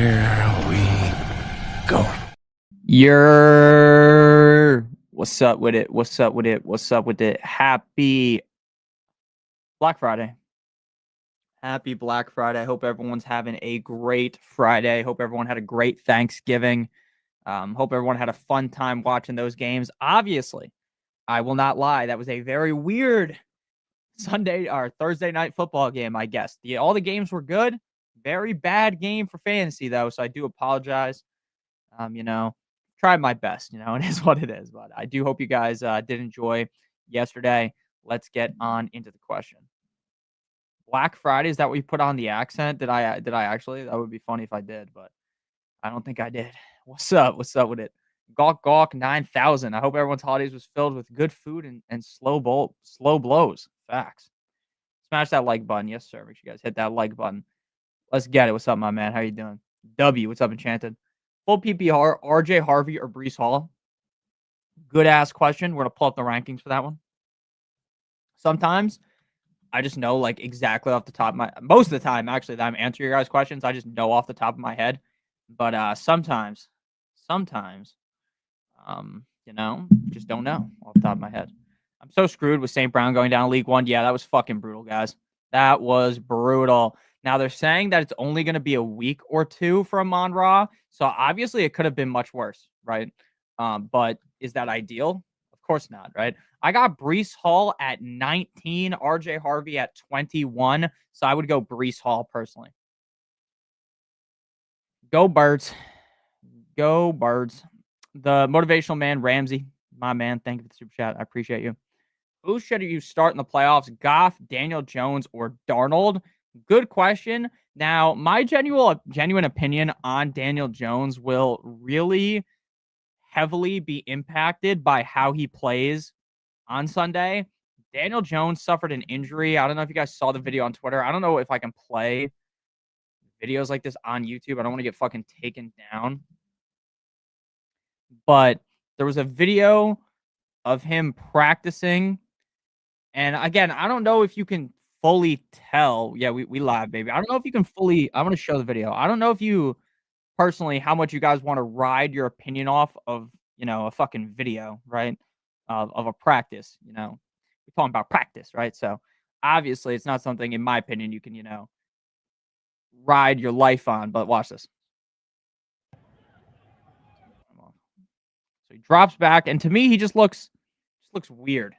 Here we go. What's up with it? What's up with it? What's up with it? Happy Black Friday. Happy Black Friday. I hope everyone's having a great Friday. Hope everyone had a great Thanksgiving. Hope everyone had a fun time watching those games. Obviously, I will not lie. That was a very weird Sunday or Thursday night football game, I guess. All the games were good. Very bad game for fantasy, though. So I do apologize. Tried my best, it is what it is. But I do hope you guys did enjoy yesterday. Let's get on into the question. Black Friday, is that what you put on the accent? Did I actually? That would be funny if I did, but I don't think I did. What's up? What's up with it? Gawk Gawk 9000. I hope everyone's holidays was filled with good food and slow blows. Facts. Smash that like button. Yes, sir. Make sure you guys hit that like button. Let's get it. What's up, my man? How you doing? W, what's up, Enchanted? Full PPR, RJ Harvey or Breece Hall? Good ass question. We're gonna pull up the rankings for that one. Sometimes I just know like exactly off the top of my most of the time actually that I'm answering your guys' questions. I just know off the top of my head. But sometimes, just don't know off the top of my head. I'm so screwed with St. Brown going down League One. Yeah, that was fucking brutal, guys. That was brutal. Now they're saying that it's only going to be a week or two for Amon-Ra, so obviously it could have been much worse, right? But is that ideal? Of course not, right? I got Breece Hall at 19, RJ Harvey at 21, so I would go Breece Hall personally. Go Birds. Go Birds. The motivational man, Ramsey, my man, thank you for the super chat. I appreciate you. Who should you start in the playoffs? Goff, Daniel Jones, or Darnold? Good question. Now, my genuine opinion on Daniel Jones will really heavily be impacted by how he plays on Sunday. Daniel Jones suffered an injury. I don't know if you guys saw the video on Twitter. I don't know if I can play videos like this on YouTube. I don't want to get fucking taken down. But there was a video of him practicing. And again, I don't know if you can fully tell. Yeah, we live, baby. I don't know if you can fully. I want to show the video. I don't know if you personally how much you guys want to ride your opinion off of, a fucking video, right? Of a practice, We're talking about practice, right? So obviously it's not something, in my opinion, you can, ride your life on. But watch this. So he drops back, and to me, he just looks weird.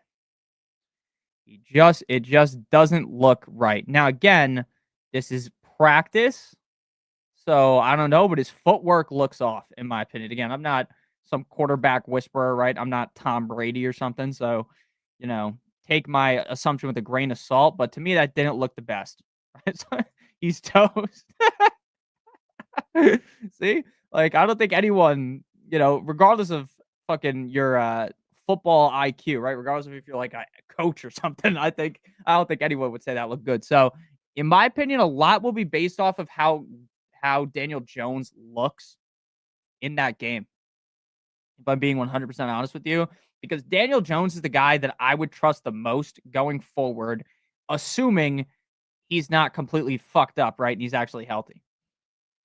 It just doesn't look right. Now, again, this is practice. So I don't know, but his footwork looks off, in my opinion. Again, I'm not some quarterback whisperer, right? I'm not Tom Brady or something. So, take my assumption with a grain of salt. But to me, that didn't look the best. Right? So he's toast. See? Like, I don't think anyone, regardless of fucking your football IQ, right? Regardless of if you're like a coach or something, I don't think anyone would say that looked good. So, in my opinion, a lot will be based off of how Daniel Jones looks in that game. If I'm being 100% honest with you, because Daniel Jones is the guy that I would trust the most going forward, assuming he's not completely fucked up, right? And he's actually healthy.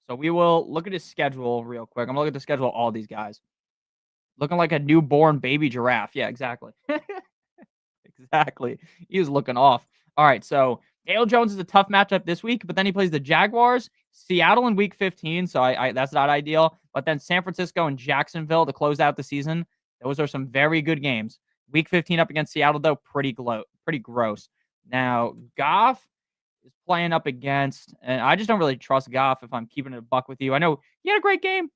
So we will look at his schedule real quick. I'm going to look at the schedule of all these guys. Looking like a newborn baby giraffe. Yeah, exactly. Exactly. He was looking off. All right, so Daniel Jones is a tough matchup this week, but then he plays the Jaguars, Seattle in week 15, so I that's not ideal. But then San Francisco and Jacksonville to close out the season. Those are some very good games. Week 15 up against Seattle, though, pretty gross. Now, Goff is playing up against, and I just don't really trust Goff if I'm keeping it a buck with you. I know he had a great game,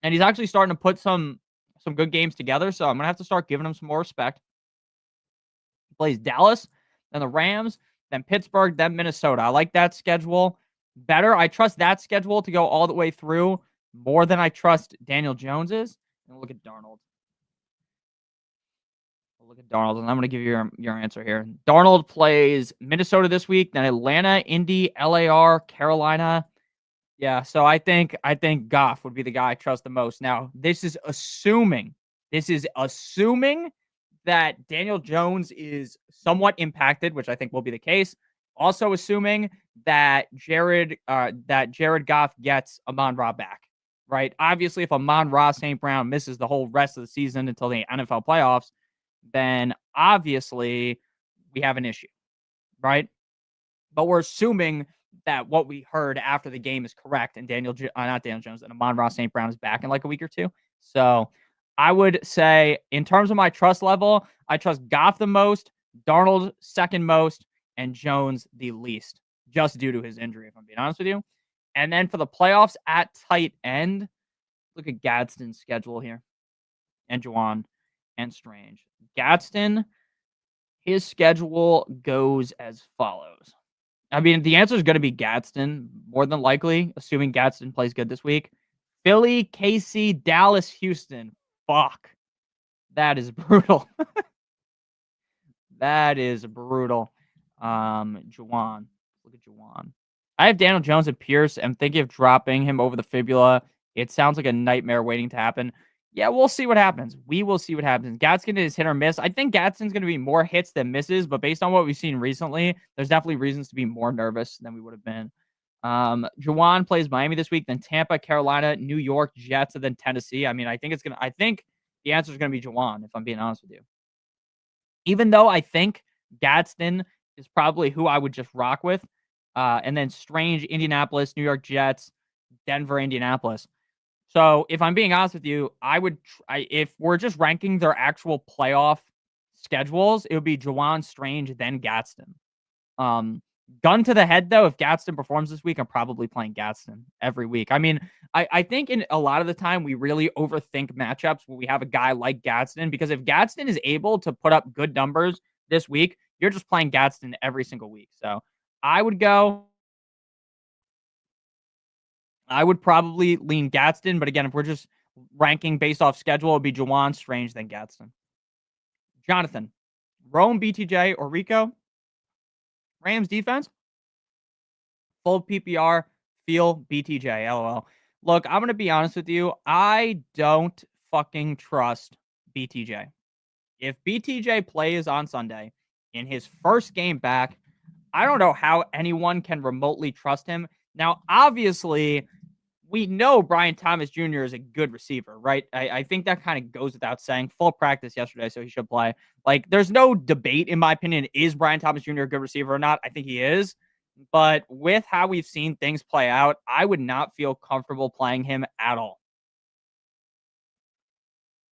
and he's actually starting to put some good games together, so I'm going to have to start giving him some more respect. He plays Dallas, then the Rams, then Pittsburgh, then Minnesota. I like that schedule better. I trust that schedule to go all the way through more than I trust Daniel Jones's. And look at Darnold. Look at Darnold, and I'm going to give you your answer here. Darnold plays Minnesota this week, then Atlanta, Indy, LAR, Carolina. Yeah, so I think Goff would be the guy I trust the most. Now, this is assuming that Daniel Jones is somewhat impacted, which I think will be the case, Also assuming that Jared Goff gets Amon-Ra back, right? Obviously, if Amon-Ra St. Brown misses the whole rest of the season until the NFL playoffs, then obviously we have an issue, right? But we're assuming that what we heard after the game is correct, and not Daniel Jones, and Amon-Ra St. Brown is back in like a week or two. So I would say, in terms of my trust level, I trust Goff the most, Darnold second most, and Jones the least, just due to his injury, if I'm being honest with you. And then for the playoffs at tight end, look at Gadsden's schedule here, and Juwan and Strange. Gadsden, his schedule goes as follows. I mean, the answer is going to be Gadsden, more than likely, assuming Gadsden plays good this week. Philly, KC, Dallas, Houston. Fuck. That is brutal. That is brutal. Juwan. Look at Juwan. I have Daniel Jones and Pierce. I'm thinking of dropping him over the fibula. It sounds like a nightmare waiting to happen. Yeah, we'll see what happens. We will see what happens. Gadsden is hit or miss. I think Gadsden's going to be more hits than misses, but based on what we've seen recently, there's definitely reasons to be more nervous than we would have been. Juwan plays Miami this week, then Tampa, Carolina, New York, Jets, and then Tennessee. I mean, I think the answer is going to be Juwan, if I'm being honest with you. Even though I think Gadsden is probably who I would just rock with. And then Strange, Indianapolis, New York Jets, Denver, Indianapolis. So if I'm being honest with you, if we're just ranking their actual playoff schedules, it would be Juwan, Strange, then Gadsden. Gun to the head, though, if Gadsden performs this week, I'm probably playing Gadsden every week. I mean, I think in a lot of the time we really overthink matchups when we have a guy like Gadsden, because if Gadsden is able to put up good numbers this week, you're just playing Gadsden every single week. So I would probably lean Gadsden, but again, if we're just ranking based off schedule, it would be Juwan, Strange, then Gadsden. Jonathan, Rome, BTJ, or Rico? Rams defense? Full PPR, feel BTJ, LOL. Look, I'm going to be honest with you. I don't fucking trust BTJ. If BTJ plays on Sunday in his first game back, I don't know how anyone can remotely trust him. Now, obviously, we know Brian Thomas Jr. is a good receiver, right? I think that kind of goes without saying. Full practice yesterday, so he should play. Like, there's no debate, in my opinion, is Brian Thomas Jr. a good receiver or not? I think he is. But with how we've seen things play out, I would not feel comfortable playing him at all.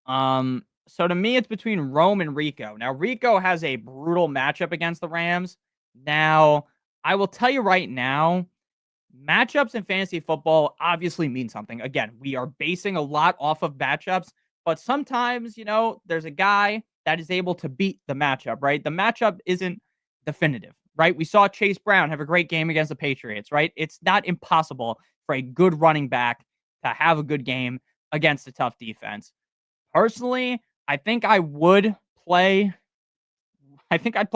So to me, it's between Rome and Rico. Now, Rico has a brutal matchup against the Rams. Now, I will tell you right now, matchups in fantasy football obviously mean something. Again, we are basing a lot off of matchups, but sometimes, there's a guy that is able to beat the matchup, right? The matchup isn't definitive, right? We saw Chase Brown have a great game against the Patriots, right? It's not impossible for a good running back to have a good game against a tough defense. Personally, I think I'd play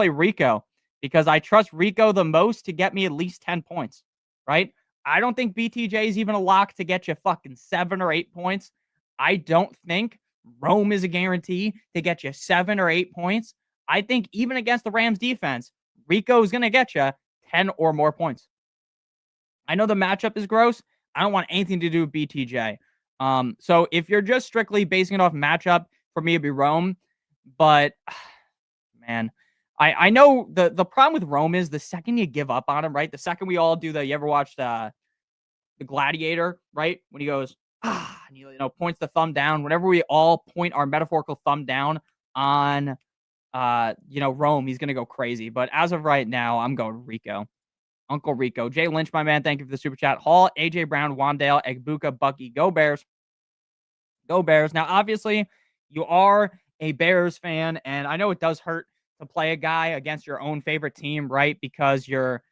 Rico because I trust Rico the most to get me at least 10 points, right? I don't think BTJ is even a lock to get you fucking 7 or 8 points. I don't think Rome is a guarantee to get you 7 or 8 points. I think even against the Rams defense, Rico is going to get you 10 or more points. I know the matchup is gross. I don't want anything to do with BTJ. So if you're just strictly basing it off matchup, for me, it'd be Rome. But, man, I know the problem with Rome is the second you give up on him, right? The second we all do you ever watched the Gladiator, right? When he goes, and he points the thumb down. Whenever we all point our metaphorical thumb down on, Rome, he's going to go crazy. But as of right now, I'm going Rico. Uncle Rico. Jay Lynch, my man, thank you for the super chat. Hall, AJ Brown, Wandale, Egbuka, Bucky. Go Bears. Go Bears. Now, obviously, you are a Bears fan, and I know it does hurt to play a guy against your own favorite team, right? Because you're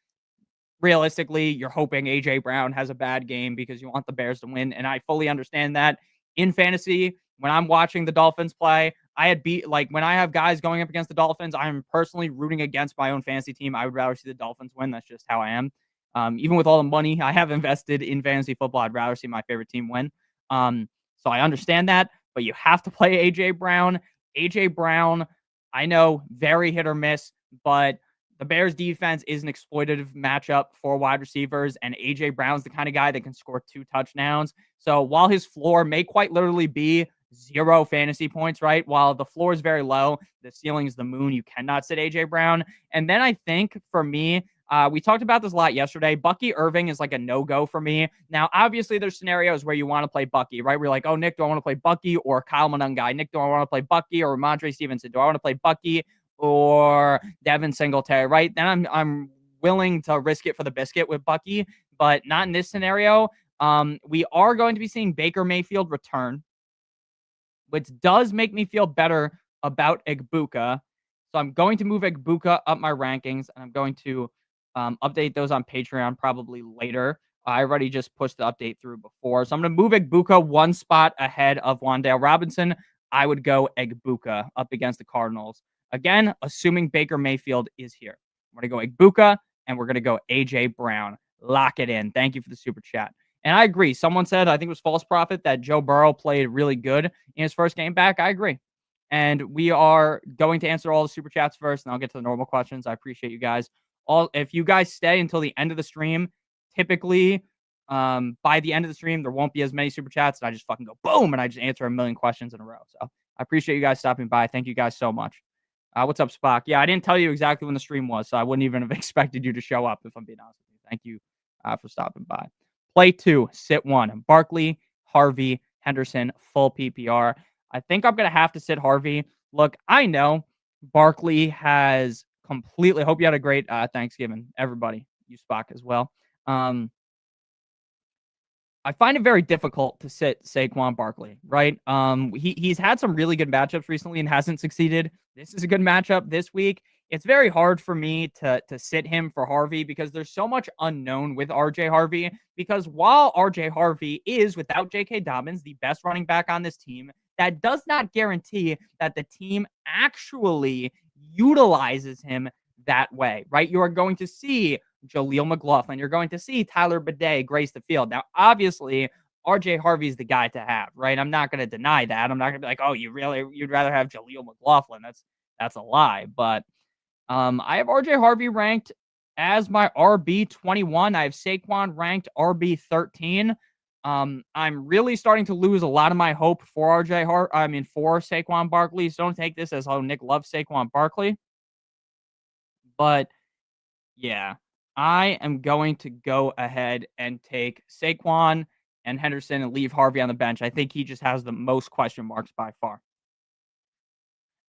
hoping AJ Brown has a bad game because you want the Bears to win. And I fully understand that. In fantasy, when I'm watching the Dolphins play, when I have guys going up against the Dolphins, I'm personally rooting against my own fantasy team. I would rather see the Dolphins win. That's just how I am. Even with all the money I have invested in fantasy football, I'd rather see my favorite team win. So I understand that, but you have to play AJ Brown. AJ Brown, I know, very hit or miss, but The Bears defense is an exploitative matchup for wide receivers, and A.J. Brown's the kind of guy that can score 2 touchdowns. So while his floor may quite literally be 0 fantasy points, right? While the floor is very low, the ceiling is the moon. You cannot sit A.J. Brown. And then I think for me, we talked about this a lot yesterday. Bucky Irving is like a no-go for me. Now, obviously, there's scenarios where you want to play Bucky, right? We're like, oh, Nick, do I want to play Bucky or Kyle Monangai? Nick, do I want to play Bucky or Ramondre Stevenson? Do I want to play Bucky or Devin Singletary, right? Then I'm willing to risk it for the biscuit with Bucky, but not in this scenario. We are going to be seeing Baker Mayfield return, which does make me feel better about Egbuka. So I'm going to move Egbuka up my rankings, and I'm going to update those on Patreon probably later. I already just pushed the update through before. So I'm going to move Egbuka 1 spot ahead of Wan'Dale Robinson. I would go Egbuka up against the Cardinals. Again, assuming Baker Mayfield is here. We're going to go Egbuka, and we're going to go A.J. Brown. Lock it in. Thank you for the super chat. And I agree. Someone said, I think it was False Prophet, that Joe Burrow played really good in his first game back. I agree. And we are going to answer all the super chats first, and I'll get to the normal questions. I appreciate you guys. If you guys stay until the end of the stream, typically by the end of the stream, there won't be as many super chats, and I just fucking go boom, and I just answer a million questions in a row. So I appreciate you guys stopping by. Thank you guys so much. What's up, Spock? Yeah, I didn't tell you exactly when the stream was, so I wouldn't even have expected you to show up, if I'm being honest with you. Thank you for stopping by. Play 2, sit 1. Barkley, Harvey, Henderson, full PPR. I think I'm going to have to sit Harvey. Look, I know Barkley has completely... Hope you had a great Thanksgiving, everybody. You, Spock, as well. I find it very difficult to sit Saquon Barkley, right? He's had some really good matchups recently and hasn't succeeded. This is a good matchup this week. It's very hard for me to sit him for Harvey because there's so much unknown with RJ Harvey. Because while RJ Harvey is, without J.K. Dobbins, the best running back on this team, that does not guarantee that the team actually utilizes him that way, right? You are going to see Jaleel McLaughlin. You're going to see Tyler Bidet grace the field. Now, obviously, RJ Harvey's the guy to have, right? I'm not going to deny that. I'm not going to be like, oh, you'd rather have Jaleel McLaughlin. That's a lie. But I have RJ Harvey ranked as my RB21. I have Saquon ranked RB13. I'm really starting to lose a lot of my hope for for Saquon Barkley. So don't take this as, oh, Nick loves Saquon Barkley. But yeah, I am going to go ahead and take Saquon and Henderson and leave Harvey on the bench. I think he just has the most question marks by far.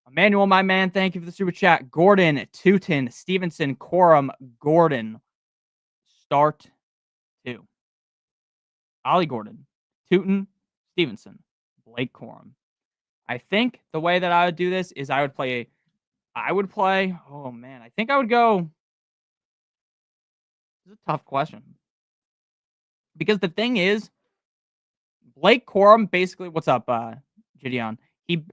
Emmanuel, my man, thank you for the super chat. Gordon, Tootin, Stevenson, Corum, Gordon. Start 2. Ollie Gordon, Tootin, Stevenson, Blake Corum. I think the way that I would do this is I would play, oh man, I think I would go. This is a tough question. Because the thing is, Blake Corum basically, what's up, Gideon? He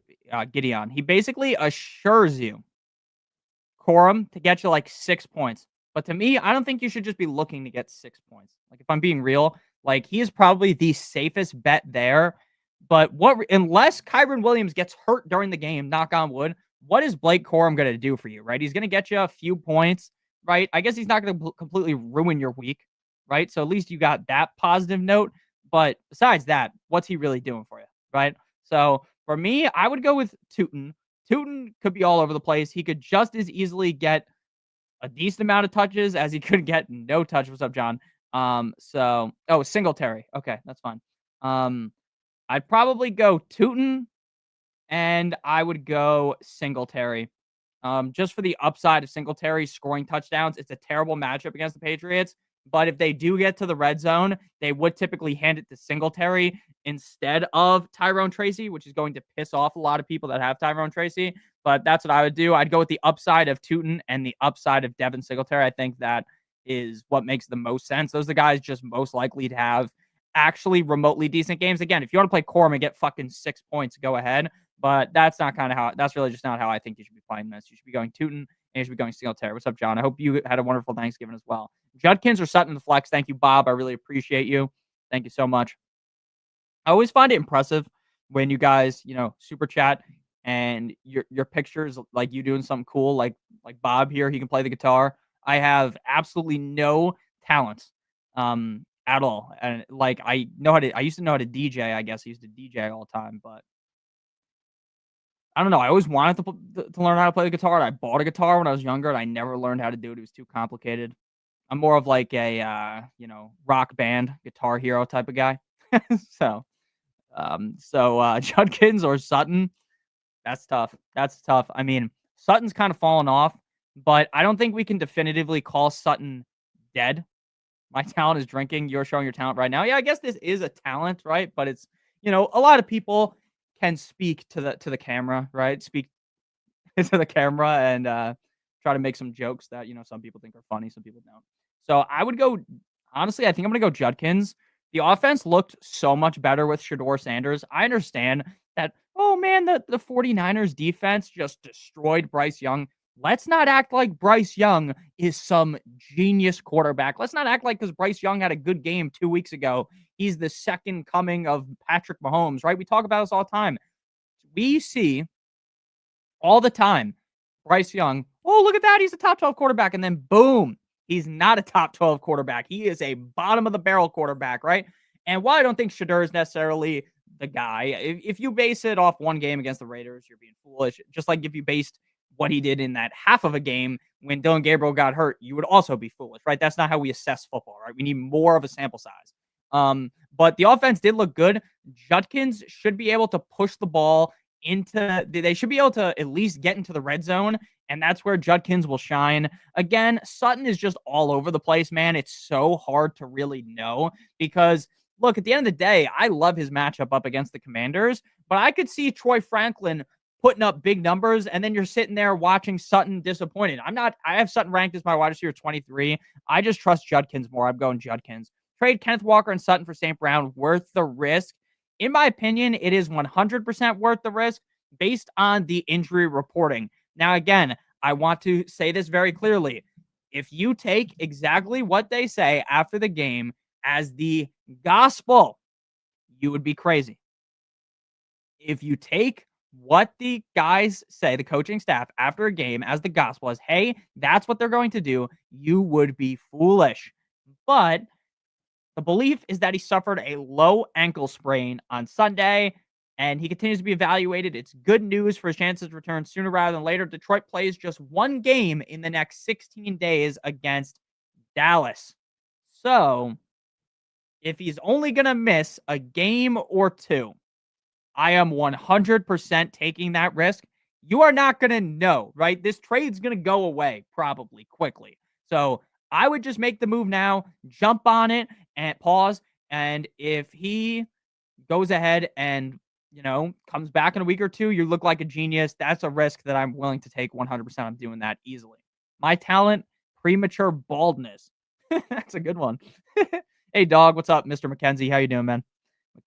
basically assures you Corum to get you like 6 points. But to me, I don't think you should just be looking to get 6 points. Like, if I'm being real, like, he is probably the safest bet there. But unless Kyren Williams gets hurt during the game, knock on wood, what is Blake Corum going to do for you, right? He's going to get you a few points, right? I guess he's not going to completely ruin your week, right? So at least you got that positive note. But besides that, what's he really doing for you, right? So for me, I would go with Tootin. Tootin could be all over the place. He could just as easily get a decent amount of touches as he could get no touch. What's up, John? Singletary. Okay, that's fine. I'd probably go Tootin and I would go Singletary. Just for the upside of Singletary scoring touchdowns. It's a terrible matchup against the Patriots. But if they do get to the red zone, they would typically hand it to Singletary instead of Tyrone Tracy, which is going to piss off a lot of people that have Tyrone Tracy. But that's what I would do. I'd go with the upside of Tootin and the upside of Devin Singletary. I think that is what makes the most sense. Those are the guys just most likely to have actually remotely decent games. Again, if you want to play Corum and get fucking 6 points, go ahead. But that's really just not how I think you should be playing this. You should be going Tootin and you should be going Singletary. What's up, John? I hope you had a wonderful Thanksgiving as well. Judkins or Sutton the flex. Thank you, Bob. I really appreciate you. Thank you so much. I always find it impressive when you guys, super chat and your pictures, like you doing something cool, like like Bob here, he can play the guitar. I have absolutely no talent at all. And like I used to know how to DJ, I guess. I used to DJ all the time, but I don't know. I always wanted to learn how to play the guitar. And I bought a guitar when I was younger and I never learned how to do it. It was too complicated. I'm more of like a rock band guitar hero type of guy. so Judkins or Sutton, that's tough. That's tough. I mean, Sutton's kind of fallen off, but I don't think we can definitively call Sutton dead. My talent is drinking. You're showing your talent right now. Yeah, I guess this is a talent, right? But it's, a lot of people can speak to the camera, right? Speak to the camera and try to make some jokes that, some people think are funny, some people don't. So I would go, honestly, I think I'm going to go Judkins. The offense looked so much better with Shedeur Sanders. I understand that, oh man, the 49ers defense just destroyed Bryce Young. Let's not act like Bryce Young is some genius quarterback. Let's not act like because Bryce Young had a good game 2 weeks ago, he's the second coming of Patrick Mahomes, right? We talk about this all the time. We see all the time Bryce Young, oh, look at that. He's a top 12 quarterback. And then boom, he's not a top 12 quarterback. He is a bottom of the barrel quarterback, right? And while I don't think Shedeur is necessarily the guy, if you base it off one game against the Raiders, you're being foolish. Just like if you based what he did in that half of a game when Dylan Gabriel got hurt, you would also be foolish, right? That's not how we assess football, right? We need more of a sample size. But the offense did look good. Judkins should be able to push the ball they should be able to at least get into the red zone, and that's where Judkins will shine. Again, Sutton is just all over the place, man. It's so hard to really know because, look, at the end of the day, I love his matchup up against the Commanders, but I could see Troy Franklin putting up big numbers, and then you're sitting there watching Sutton disappointed. I have Sutton ranked as my wide receiver 23. I just trust Judkins more. I'm going Judkins. Trade Kenneth Walker and Sutton for St. Brown, worth the risk. In my opinion, it is 100% worth the risk based on the injury reporting. Now, again, I want to say this very clearly. If you take exactly what they say after the game as the gospel, you would be crazy. If you take what the guys say, the coaching staff after a game as the gospel, as, hey, that's what they're going to do, you would be foolish. But the belief is that he suffered a low ankle sprain on Sunday, and he continues to be evaluated. It's good news for his chances to return sooner rather than later. Detroit plays just one game in the next 16 days against Dallas. So, if he's only going to miss a game or two, I am 100% taking that risk. You are not going to know, right? This trade's going to go away probably quickly. So, I would just make the move now, jump on it, and pause. And if he goes ahead and, comes back in a week or two, you look like a genius. That's a risk that I'm willing to take 100%. I'm doing that easily. My talent, premature baldness. That's a good one. Hey, dog, what's up, Mr. McKenzie? How you doing, man?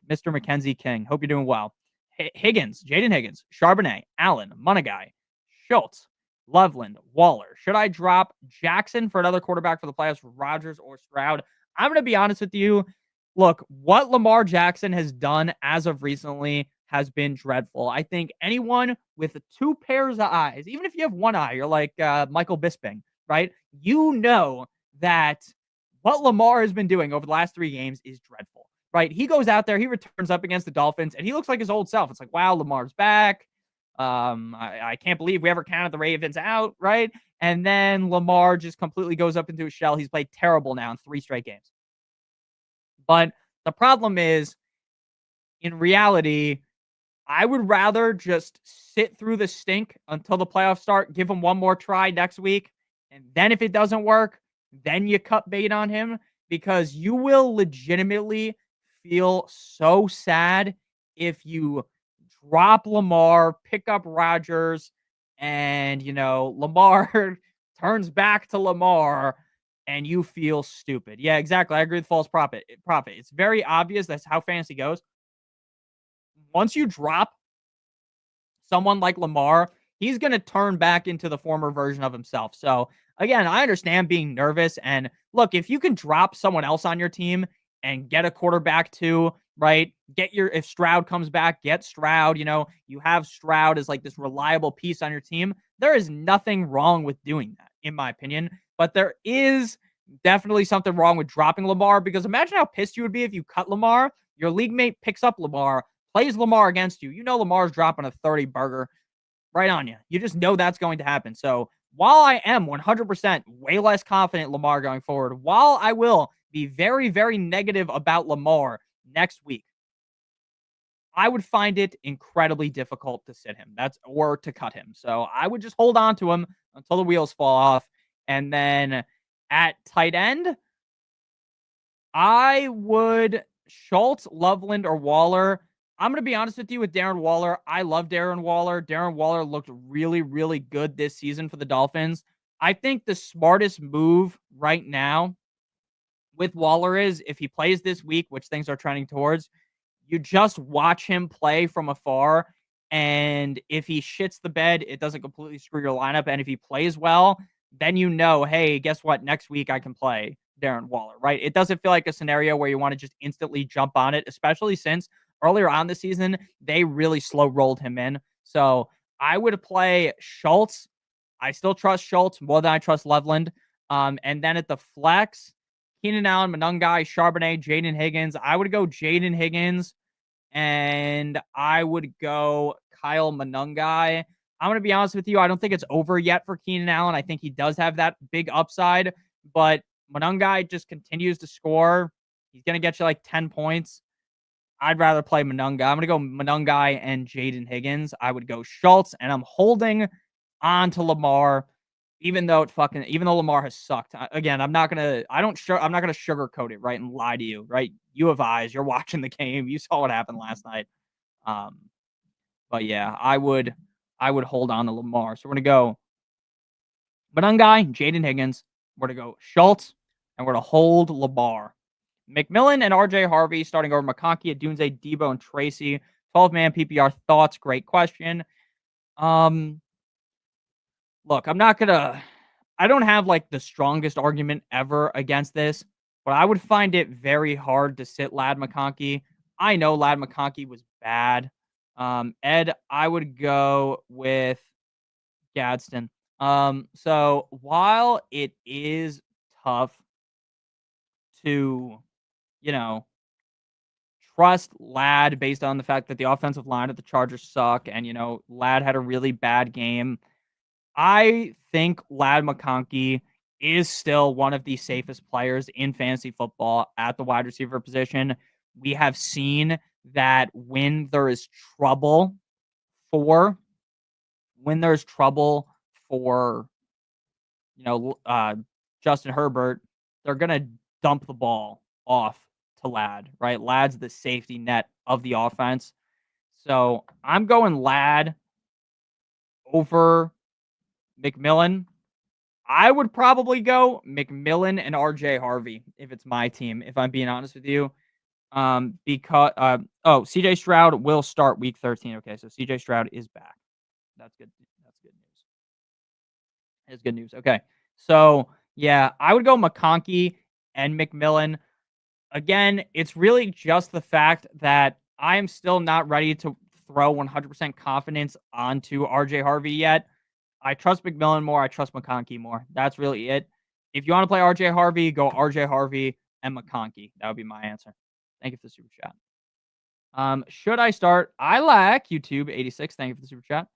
Mr. Mackenzie King. Hope you're doing well. Higgins, Jaden Higgins, Charbonnet, Allen, Munagai, Schultz, Loveland, Waller. Should I drop Jackson for another quarterback for the playoffs, Rodgers or Stroud? I'm going to be honest with you. Look, what Lamar Jackson has done as of recently has been dreadful. I think anyone with 2 pairs of eyes, even if you have one eye, you're like Michael Bisping, right? You know that what Lamar has been doing over the last 3 games is dreadful, right? He goes out there, he returns up against the Dolphins, and he looks like his old self. It's like, wow, Lamar's back. I can't believe we ever counted the Ravens out, right? And then Lamar just completely goes up into a shell. He's played terrible now in 3 straight games. But the problem is, in reality, I would rather just sit through the stink until the playoffs start, give him one more try next week, and then if it doesn't work, then you cut bait on him, because you will legitimately feel so sad if you drop Lamar, pick up Rodgers, and, Lamar turns back to Lamar, and you feel stupid. Yeah, exactly. I agree with false profit. It's very obvious that's how fantasy goes. Once you drop someone like Lamar, he's going to turn back into the former version of himself. So, again, I understand being nervous. And look, if you can drop someone else on your team and get a quarterback too right? If Stroud comes back, get Stroud. You have Stroud as like this reliable piece on your team. There is nothing wrong with doing that, in my opinion. But there is definitely something wrong with dropping Lamar, because imagine how pissed you would be if you cut Lamar, your league mate picks up Lamar, plays Lamar against you. You know Lamar's dropping a 30 burger right on you. You just know that's going to happen. So while I am 100% way less confident Lamar going forward, while I will be very, very negative about Lamar next week, I would find it incredibly difficult to sit him. Or to cut him. So I would just hold on to him until the wheels fall off. And then at tight end, I would Schultz, Loveland, or Waller. I'm going to be honest with you with Darren Waller. I love Darren Waller. Darren Waller looked really, really good this season for the Dolphins. I think the smartest move right now with Waller is, if he plays this week, which things are trending towards, you just watch him play from afar. And if he shits the bed, it doesn't completely screw your lineup. And if he plays well, then you know, hey, guess what? Next week I can play Darren Waller, right? It doesn't feel like a scenario where you want to just instantly jump on it, especially since earlier on the season, they really slow rolled him in. So I would play Schultz. I still trust Schultz more than I trust Loveland. And then at the flex, Keenan Allen, Monungai, Charbonnet, Jaden Higgins. I would go Jaden Higgins, and I would go Kyle Monungai. I'm going to be honest with you. I don't think it's over yet for Keenan Allen. I think he does have that big upside, but Monungai just continues to score. He's going to get you like 10 points. I'd rather play Monungai. I'm going to go Monungai and Jaden Higgins. I would go Schultz, and I'm holding on to Lamar, even though Lamar has sucked. Again, I'm not gonna sugarcoat it, right, and lie to you, right? You have eyes. You're watching the game. You saw what happened last night. But yeah, I would hold on to Lamar. So we're gonna go Monungai, Jaden Higgins. We're gonna go Schultz, and we're gonna hold Lamar. McMillan and RJ Harvey starting over McConkey, Adunze, Debo, and Tracy. 12-man PPR thoughts. Great question. Look, I don't have like the strongest argument ever against this, but I would find it very hard to sit Ladd McConkey. I know Ladd McConkey was bad. Ed, I would go with Gadsden. So while it is tough to, trust Ladd based on the fact that the offensive line at the Chargers suck, and, Ladd had a really bad game, I think Ladd McConkey is still one of the safest players in fantasy football at the wide receiver position. We have seen that when there's trouble for, Justin Herbert, they're going to dump the ball off to Ladd, right? Ladd's the safety net of the offense. So I'm going Ladd over McMillan. I would probably go McMillan and RJ Harvey if it's my team, if I'm being honest with you. Because CJ Stroud will start week 13. Okay, so CJ Stroud is back. That's good. That's good news. It's good news. Okay. So yeah, I would go McConkey and McMillan. Again, it's really just the fact that I am still not ready to throw 100% confidence onto RJ Harvey yet. I trust McMillan more. I trust McConkey more. That's really it. If you want to play RJ Harvey, go RJ Harvey and McConkey. That would be my answer. Thank you for the super chat. Should I start? I lack YouTube 86. Thank you for the super chat.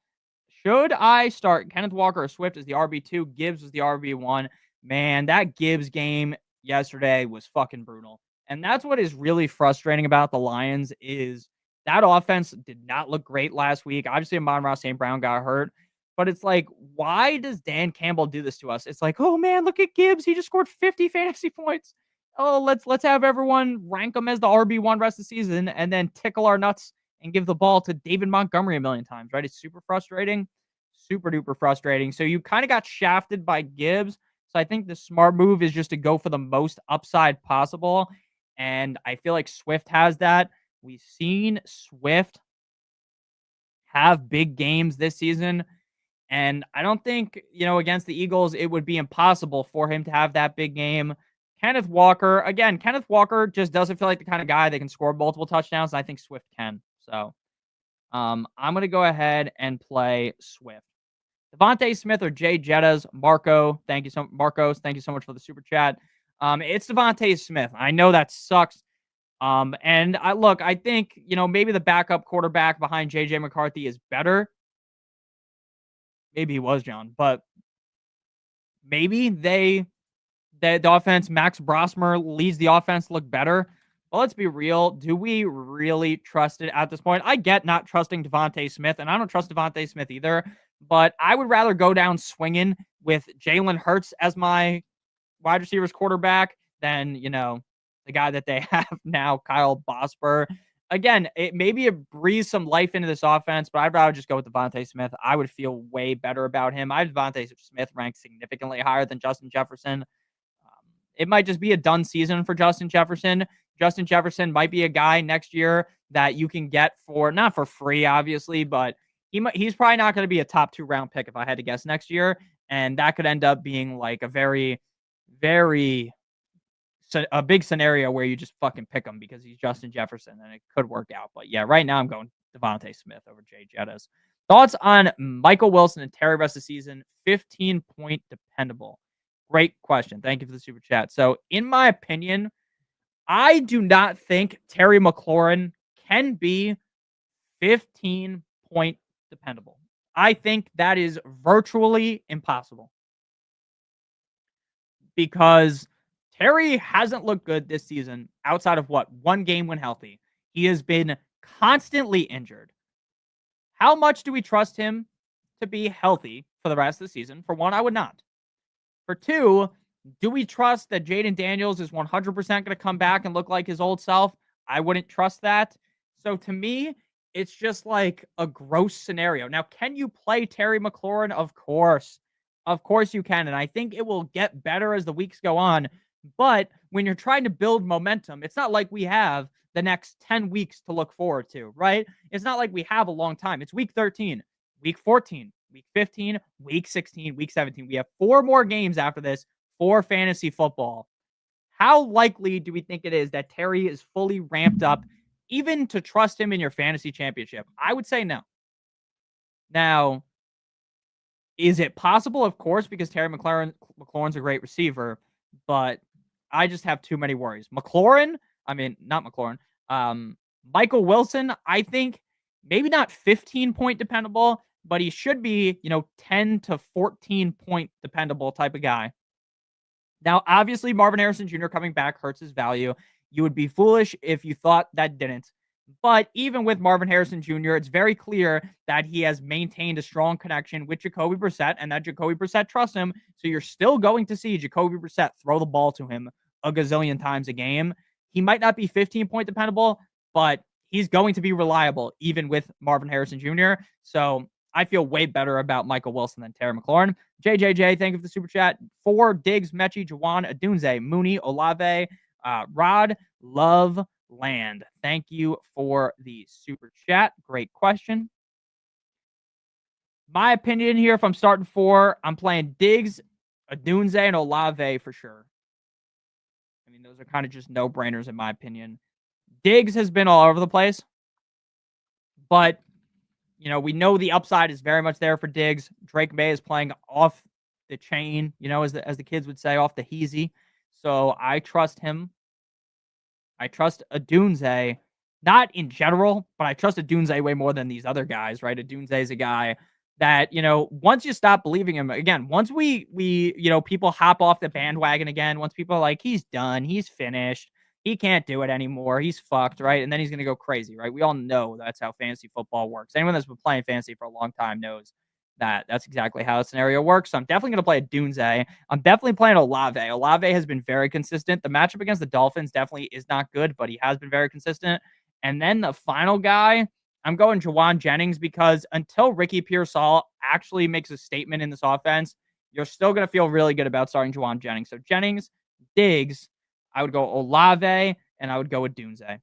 Should I start Kenneth Walker or Swift as the RB2? Gibbs was the RB1. Man, that Gibbs game yesterday was fucking brutal. And that's what is really frustrating about the Lions is that offense did not look great last week. Obviously, Amon-Ra St. Brown got hurt. But it's like, why does Dan Campbell do this to us? It's like, oh man, look at Gibbs. He just scored 50 fantasy points. Oh, let's have everyone rank him as the RB1 rest of the season and then tickle our nuts and give the ball to David Montgomery a million times, right? It's super frustrating. Super duper frustrating. So you kind of got shafted by Gibbs. So I think the smart move is just to go for the most upside possible. And I feel like Swift has that. We've seen Swift have big games this season. And I don't think, against the Eagles, it would be impossible for him to have that big game. Kenneth Walker. Again, Kenneth Walker just doesn't feel like the kind of guy that can score multiple touchdowns. And I think Swift can. So I'm going to go ahead and play Swift. Devontae Smith or Jay Jettas. Marcos, thank you so much for the super chat. It's Devontae Smith. I know that sucks. And I think, maybe the backup quarterback behind JJ McCarthy is better. Maybe he was, John, but maybe the offense, Max Brosmer leads the offense to look better. But let's be real. Do we really trust it at this point? I get not trusting Devontae Smith, and I don't trust Devontae Smith either. But I would rather go down swinging with Jalen Hurts as my wide receivers quarterback than, the guy that they have now, Kyle Bosper. Again, maybe it breathes some life into this offense, but I'd rather just go with Devontae Smith. I would feel way better about him. I have Devontae Smith ranked significantly higher than Justin Jefferson. It might just be a done season for Justin Jefferson. Justin Jefferson might be a guy next year that you can get for, not for free, obviously, but he's probably not going to be a top 2 round pick if I had to guess next year. And that could end up being like a very, very a big scenario where you just fucking pick him because he's Justin Jefferson and it could work out. But yeah, right now I'm going Devontae Smith over Jay Jettas. Thoughts on Michael Wilson and Terry rest of the season? 15-point dependable. Great question. Thank you for the super chat. So in my opinion, I do not think Terry McLaurin can be 15-point dependable. I think that is virtually impossible because Terry hasn't looked good this season outside of one game when healthy. He has been constantly injured. How much do we trust him to be healthy for the rest of the season? For one, I would not. For two, do we trust that Jaden Daniels is 100% going to come back and look like his old self? I wouldn't trust that. So to me, it's just like a gross scenario. Now, can you play Terry McLaurin? Of course. Of course you can. And I think it will get better as the weeks go on. But when you're trying to build momentum, it's not like we have the next 10 weeks to look forward to, right? It's not like we have a long time. It's week 13, week 14, week 15, week 16, week 17. We have 4 more games after this for fantasy football. How likely do we think it is that Terry is fully ramped up, even to trust him in your fantasy championship? I would say no. Now, is it possible? Of course, because Terry McLaurin's a great receiver, but I just have too many worries. Michael Wilson, I think maybe not 15-point dependable, but he should be, 10 to 14-point dependable type of guy. Now, obviously, Marvin Harrison Jr. coming back hurts his value. You would be foolish if you thought that didn't. But even with Marvin Harrison Jr., it's very clear that he has maintained a strong connection with Jacoby Brissett and that Jacoby Brissett trusts him. So you're still going to see Jacoby Brissett throw the ball to him a gazillion times a game. He might not be 15-point dependable, but he's going to be reliable even with Marvin Harrison Jr. So I feel way better about Michael Wilson than Terry McLaurin. JJJ, thank you for the super chat. 4, Diggs, Mechie, Jawan, Adunze, Mooney, Olave, Rod, Love, Land. Thank you for the super chat. Great question. My opinion here, if I'm starting 4, I'm playing Diggs, Adunze, and Olave for sure. I mean, those are kind of just no-brainers in my opinion. Diggs has been all over the place, but we know the upside is very much there for Diggs. Drake May is playing off the chain, as the kids would say, off the heezy. So I trust him. I trust Adunze, not in general, but I trust Adunze way more than these other guys, right? Adunze is a guy that, once you stop believing him, again, once we people hop off the bandwagon again, once people are like, he's done, he's finished, he can't do it anymore, he's fucked, right? And then he's going to go crazy, right? We all know that's how fantasy football works. Anyone that's been playing fantasy for a long time knows that that's exactly how the scenario works. So I'm definitely going to play Adunze. I'm definitely playing Olave. Olave has been very consistent. The matchup against the Dolphins definitely is not good, but he has been very consistent. And then the final guy, I'm going Jawan Jennings, because until Ricky Pearsall actually makes a statement in this offense, you're still going to feel really good about starting Jawan Jennings. So Jennings, Diggs, I would go Olave, and I would go with Adunze.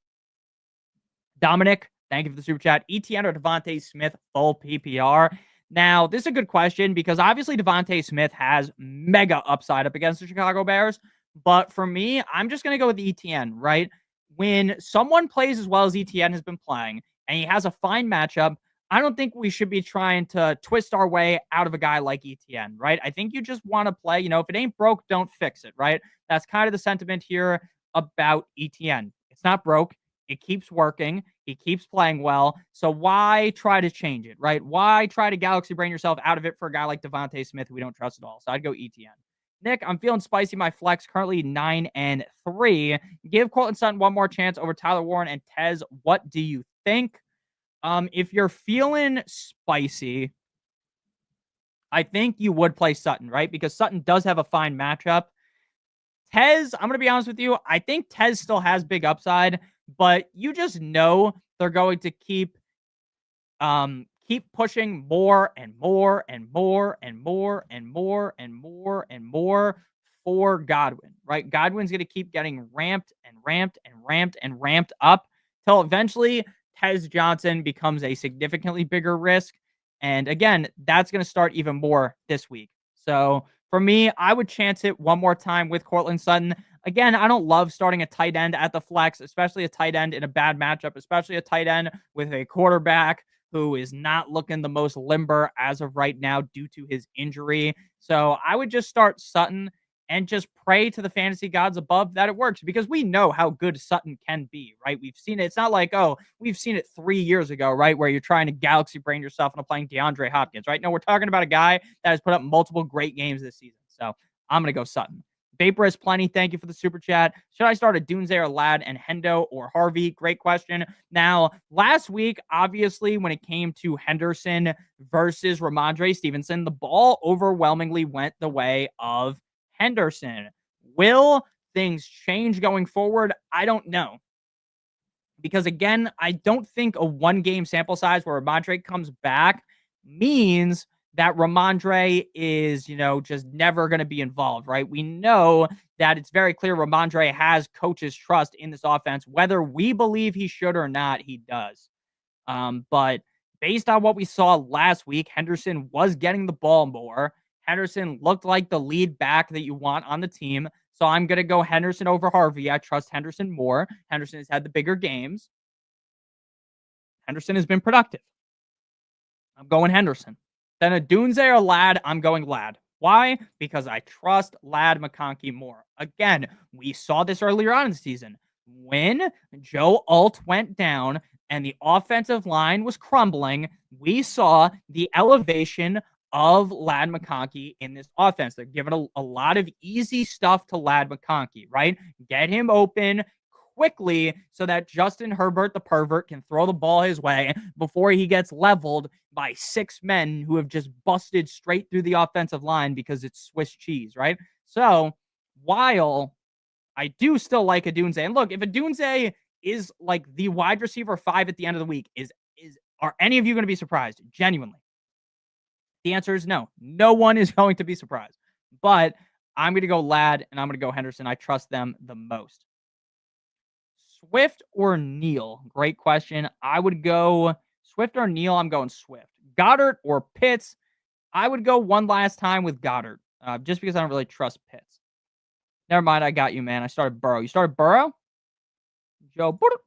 Dominic, thank you for the super chat. ETN or Devontae Smith, full PPR? Now, this is a good question because obviously Devontae Smith has mega upside up against the Chicago Bears, But for me, I'm just going to go with ETN, right? When someone plays as well as ETN has been playing and he has a fine matchup, I don't think we should be trying to twist our way out of a guy like ETN, right? I think you just want to play, if it ain't broke, don't fix it, right? That's kind of the sentiment here about ETN. It's not broke. It keeps working. He keeps playing well. So why try to change it, right? Why try to galaxy brain yourself out of it for a guy like Devontae Smith who we don't trust at all? So I'd go ETN. Nick, I'm feeling spicy. My flex currently 9-3. Give Courtland Sutton one more chance over Tyler Warren and Tez. What do you think? If you're feeling spicy, I think you would play Sutton, right? Because Sutton does have a fine matchup. Tez, I'm going to be honest with you. I think Tez still has big upside, but you just know they're going to keep pushing more and more and more and more and more and more and more for Godwin, right? Godwin's going to keep getting ramped and ramped and ramped and ramped up till eventually Tez Johnson becomes a significantly bigger risk. And again, that's going to start even more this week. So for me, I would chance it one more time with Courtland Sutton. Again, I don't love starting a tight end at the flex, especially a tight end in a bad matchup, especially a tight end with a quarterback who is not looking the most limber as of right now due to his injury. So I would just start Sutton and just pray to the fantasy gods above that it works, because we know how good Sutton can be, right? We've seen it. It's not like, we've seen it 3 years ago, right? Where you're trying to galaxy brain yourself into playing DeAndre Hopkins, right? No, we're talking about a guy that has put up multiple great games this season. So I'm going to go Sutton. Vaporous Plenty, thank you for the super chat. Should I start a Dunze or Ladd and Hendo or Harvey? Great question. Now, last week, obviously, when it came to Henderson versus Ramondre Stevenson, the ball overwhelmingly went the way of Henderson. Will things change going forward? I don't know. Because again, I don't think a 1-game sample size where Ramondre comes back means that Ramondre is, just never going to be involved, right? We know that it's very clear Ramondre has coach's trust in this offense. Whether we believe he should or not, he does. But based on what we saw last week, Henderson was getting the ball more. Henderson looked like the lead back that you want on the team. So I'm going to go Henderson over Harvey. I trust Henderson more. Henderson has had the bigger games. Henderson has been productive. I'm going Henderson. Then a Dunze or Ladd, I'm going Ladd. Why? Because I trust Ladd McConkey more. Again, we saw this earlier on in the season. When Joe Alt went down and the offensive line was crumbling, we saw the elevation of Ladd McConkey in this offense. They're giving a lot of easy stuff to Ladd McConkey, right? Get him open quickly so that Justin Herbert, the pervert, can throw the ball his way before he gets leveled by 6 men who have just busted straight through the offensive line because it's Swiss cheese, right? So while I do still like a Dunze, and look, if a Dunze is like the wide receiver 5 at the end of the week, are any of you going to be surprised? Genuinely. The answer is no. No one is going to be surprised. But I'm going to go Ladd and I'm going to go Henderson. I trust them the most. Swift or Neal? Great question. I would go Swift or Neal. I'm going Swift. Goddard or Pitts? I would go one last time with Goddard, just because I don't really trust Pitts. Never mind. I got you, man. I started Burrow. You started Burrow? Joe Burrow.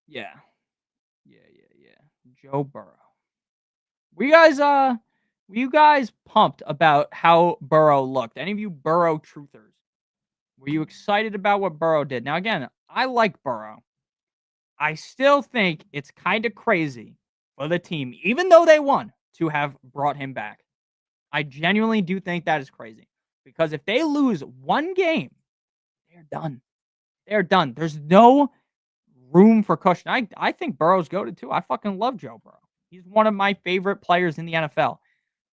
Yeah. Joe Burrow. Were you guys pumped about how Burrow looked? Any of you Burrow truthers? Were you excited about what Burrow did? Now, again, I like Burrow. I still think it's kind of crazy for the team, even though they won, to have brought him back. I genuinely do think that is crazy. Because if they lose one game, they're done. They're done. There's no room for cushion. I think Burrow's goated too. I fucking love Joe Burrow. He's one of my favorite players in the NFL.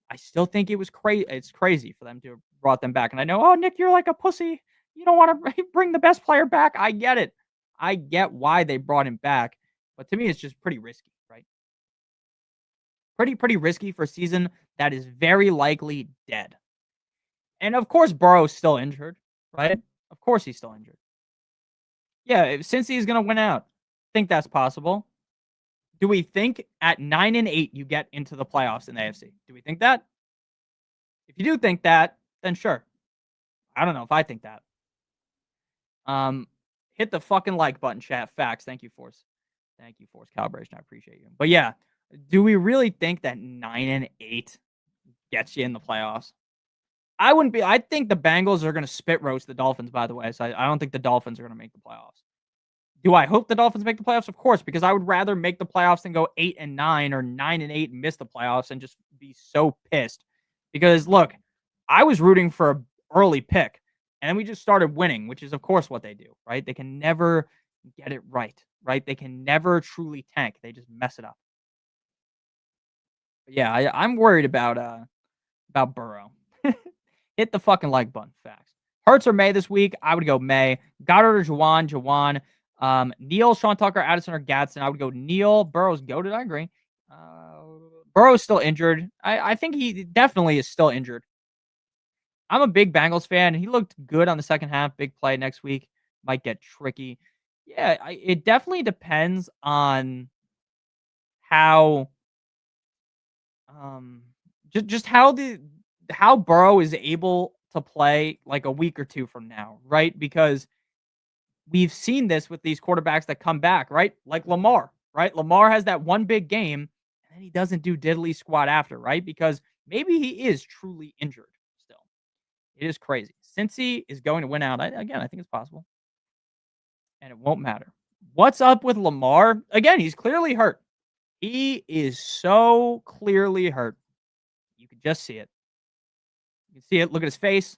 I still think it was crazy. It's crazy for them to have brought them back. And I know, Nick, you're like a pussy. You don't want to bring the best player back. I get it. I get why they brought him back. But to me, it's just pretty risky, right? Pretty risky for a season that is very likely dead. And of course, Burrow's still injured, right? Of course he's still injured. Yeah, since he's going to win out, I think that's possible. Do we think at 9-8 you get into the playoffs in the AFC? Do we think that? If you do think that, then sure. I don't know if I think that. Hit the fucking like button, chat. Facts. Thank you, Force. Thank you, Force Calibration. I appreciate you. But yeah, do we really think that 9-8 gets you in the playoffs? I wouldn't be. I think the Bengals are going to spit roast the Dolphins, by the way. So I don't think the Dolphins are going to make the playoffs. Do I hope the Dolphins make the playoffs? Of course, because I would rather make the playoffs than go 8-9 or 9-8 and miss the playoffs and just be so pissed. Because look, I was rooting for an early pick, and then we just started winning, which is of course what they do, right? They can never get it right? They can never truly tank. They just mess it up. But yeah, I'm worried about Burrow. Hit the fucking like button. Facts. Hurts or May this week? I would go May. Goddard or Juwan? Juwan. Neal, Sean Tucker, Addison, or Gadsden. I would go Neal. Burrow's goated. I agree. Burrow's still injured. I think he definitely is still injured. I'm a big Bengals fan. He looked good on the second half. Big play next week. Might get tricky. Yeah, it definitely depends on how just how Burrow is able to play like a week or two from now, right? Because we've seen this with these quarterbacks that come back, right? Like Lamar, right? Lamar has that one big game and then he doesn't do diddly squat after, right? Because maybe he is truly injured still. It is crazy. Cincy is going to win out. Again, I think it's possible. And it won't matter. What's up with Lamar? Again, he's clearly hurt. He is so clearly hurt. You can just see it. You can see it. Look at his face.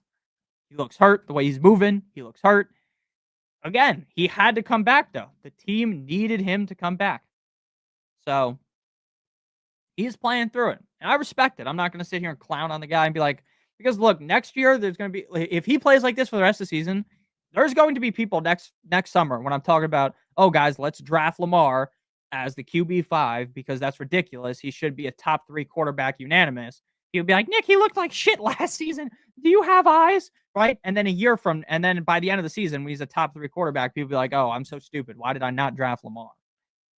He looks hurt. The way he's moving, he looks hurt. Again, he had to come back, though. The team needed him to come back. So he's playing through it. And I respect it. I'm not going to sit here and clown on the guy and be like, because look, next year, there's going to be, if he plays like this for the rest of the season, there's going to be people next summer when I'm talking about, oh, guys, let's draft Lamar as the QB5 because that's ridiculous. He should be a top 3 quarterback unanimous. He'll be like, Nick, he looked like shit last season. Do you have eyes? Right? And then and then by the end of the season, when he's a top 3 quarterback, people be like, oh, I'm so stupid. Why did I not draft Lamar?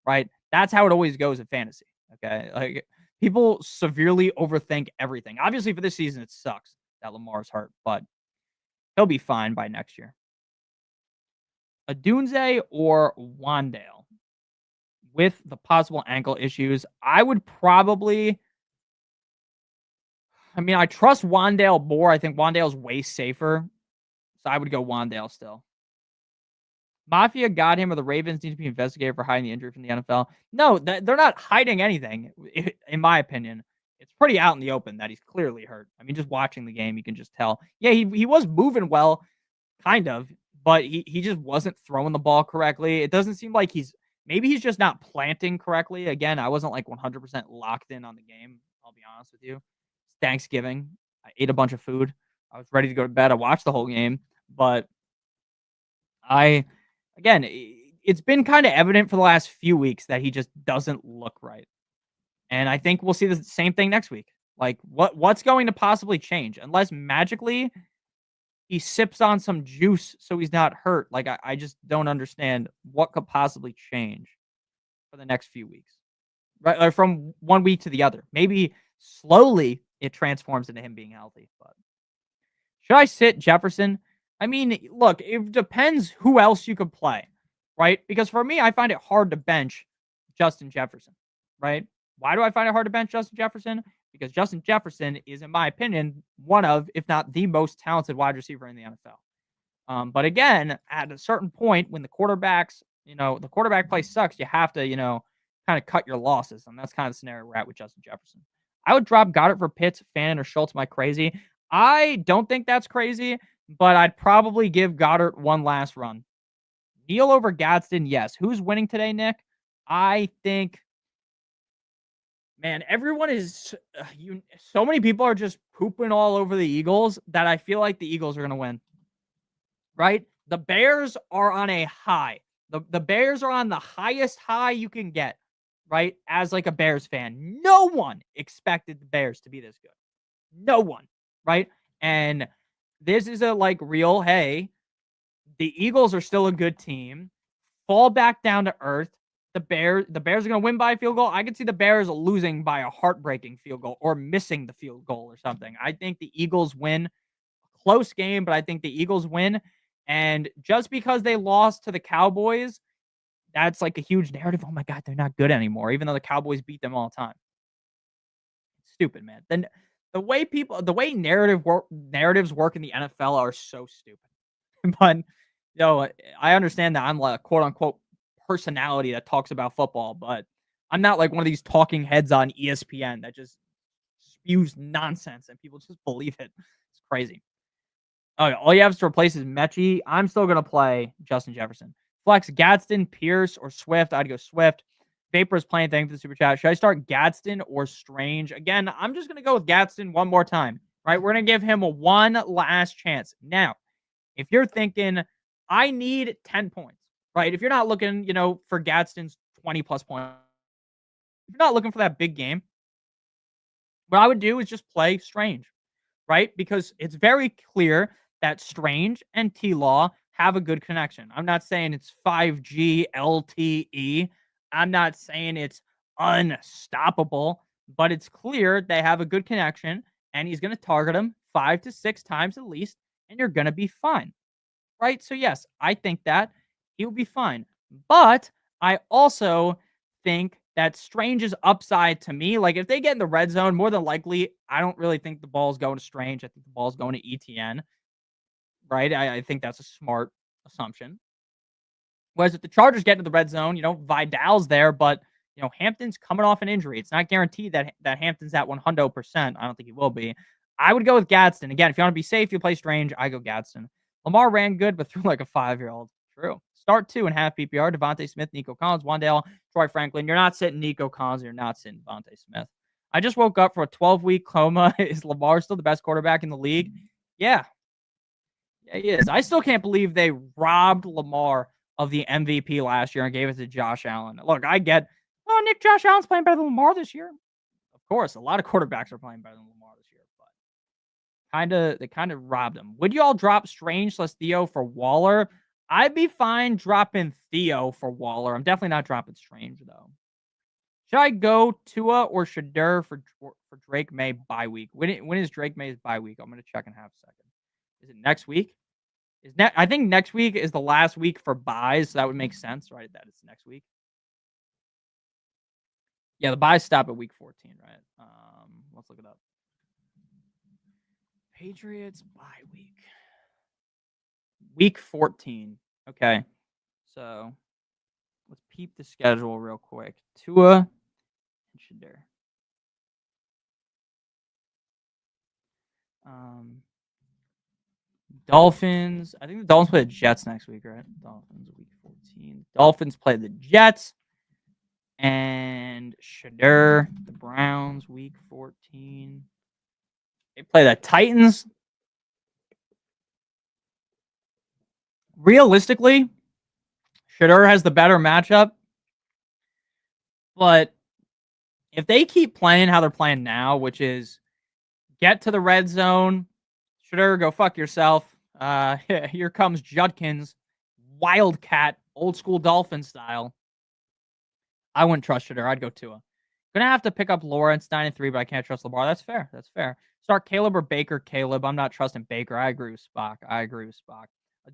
Right? That's how it always goes in fantasy. Okay. Like people severely overthink everything. Obviously, for this season, it sucks that Lamar's hurt, but he'll be fine by next year. Adunze or Wandale with the possible ankle issues. I would probably. I trust Wandale more. I think Wandale's way safer. So I would go Wandale still. Mafia got him, or the Ravens need to be investigated for hiding the injury from the NFL. No, they're not hiding anything, in my opinion. It's pretty out in the open that he's clearly hurt. Just watching the game, you can just tell. Yeah, he was moving well, kind of, but he just wasn't throwing the ball correctly. It doesn't seem like maybe he's just not planting correctly. Again, I wasn't like 100% locked in on the game. I'll be honest with you. Thanksgiving. I ate a bunch of food. I was ready to go to bed. I watched the whole game, but again, it's been kind of evident for the last few weeks that he just doesn't look right. And I think we'll see the same thing next week. Like what's going to possibly change unless magically he sips on some juice so he's not hurt. Like I just don't understand what could possibly change for the next few weeks. Right? Or from one week to the other. Maybe slowly it transforms into him being healthy. But should I sit Jefferson? Look, it depends who else you could play, right? Because for me, I find it hard to bench Justin Jefferson, right? Why do I find it hard to bench Justin Jefferson? Because Justin Jefferson is, in my opinion, one of, if not the most talented wide receiver in the NFL. But again, at a certain point, when the quarterback play sucks, you have to, kind of cut your losses. And that's kind of the scenario we're at with Justin Jefferson. I would drop Goddard for Pitts, Fannin, or Schultz. Am I crazy? I don't think that's crazy, but I'd probably give Goddard one last run. Neal over Gadsden, yes. Who's winning today, Nick? I think, man, everyone is, so many people are just pooping all over the Eagles that I feel like the Eagles are going to win, right? The Bears are on a high. The Bears are on the highest high you can get, right? As like a Bears fan, no one expected the Bears to be this good. No one, right? And this is a real, hey, the Eagles are still a good team. Fall back down to earth. the Bears are going to win by a field goal. I could see the Bears losing by a heartbreaking field goal or missing the field goal or something. I think the Eagles win. Close game, but I think the Eagles win. And just because they lost to the Cowboys, that's like a huge narrative. Oh my God, they're not good anymore, even though the Cowboys beat them all the time. It's stupid, man. Then the way narratives work in the NFL are so stupid. But I understand that I'm like a quote unquote personality that talks about football, but I'm not like one of these talking heads on ESPN that just spews nonsense and people just believe it. It's crazy. Oh, all you have to replace is Mechie. I'm still gonna play Justin Jefferson. Flex Gadsden, Pierce, or Swift. I'd go Swift. Vapor's playing. Thank you for the super chat. Should I start Gadsden or Strange? Again, I'm just gonna go with Gadsden one more time. Right? We're gonna give him a one last chance. Now, if you're thinking I need 10 points, right? If you're not looking, for Gadsden's 20 plus points, if you're not looking for that big game, what I would do is just play Strange, right? Because it's very clear that Strange and T-Law have a good connection. I'm not saying it's 5G LTE. I'm not saying it's unstoppable, but it's clear they have a good connection and he's going to target him 5 to 6 times at least, and you're going to be fine, right? So, yes, I think that he'll be fine. But I also think that Strange's upside to me, like if they get in the red zone, more than likely, I don't really think the ball's going to Strange. I think the ball's going to ETN, right? I think that's a smart assumption. Whereas if the Chargers get into the red zone, Vidal's there, but Hampton's coming off an injury. It's not guaranteed that Hampton's at 100%. I don't think he will be. I would go with Gadsden. Again, if you want to be safe, you play Strange. I go Gadsden. Lamar ran good, but threw like a 5-year-old. True. Start 2.5 PPR. Devontae Smith, Nico Collins, Wandale, Troy Franklin. You're not sitting Nico Collins. You're not sitting Devontae Smith. I just woke up for a 12-week coma. Is Lamar still the best quarterback in the league? Yeah. Yeah, he is. I still can't believe they robbed Lamar of the MVP last year and gave it to Josh Allen. Look, I get, Josh Allen's playing better than Lamar this year. Of course, a lot of quarterbacks are playing better than Lamar this year, but they kind of robbed him. Would you all drop Strange / Theo for Waller? I'd be fine dropping Theo for Waller. I'm definitely not dropping Strange, though. Should I go Tua or Shadur for Drake May bye week? When is Drake May's bye week? I'm going to check in half a second. Is it next week? I think next week is the last week for buys, so that would make sense, right? That it's next week. Yeah, the buys stop at week 14, right? Let's look it up. Patriots bye week. Week 14. Okay. So let's peep the schedule real quick. Tua and Shadur. Dolphins. I think the Dolphins play the Jets next week, right? Dolphins week 14. Dolphins play the Jets. And Shadur, the Browns, week 14. They play the Titans. Realistically, Shadur has the better matchup. But if they keep playing how they're playing now, which is get to the red zone, Shadur, go fuck yourself. Here comes Judkins, Wildcat, old school Dolphin style. I wouldn't trust Shadur. I'd go Tua. Gonna have to pick up Lawrence 9-3, but I can't trust Lamar. That's fair. That's fair. Start Caleb or Baker. Caleb. I'm not trusting Baker. I agree with Spock.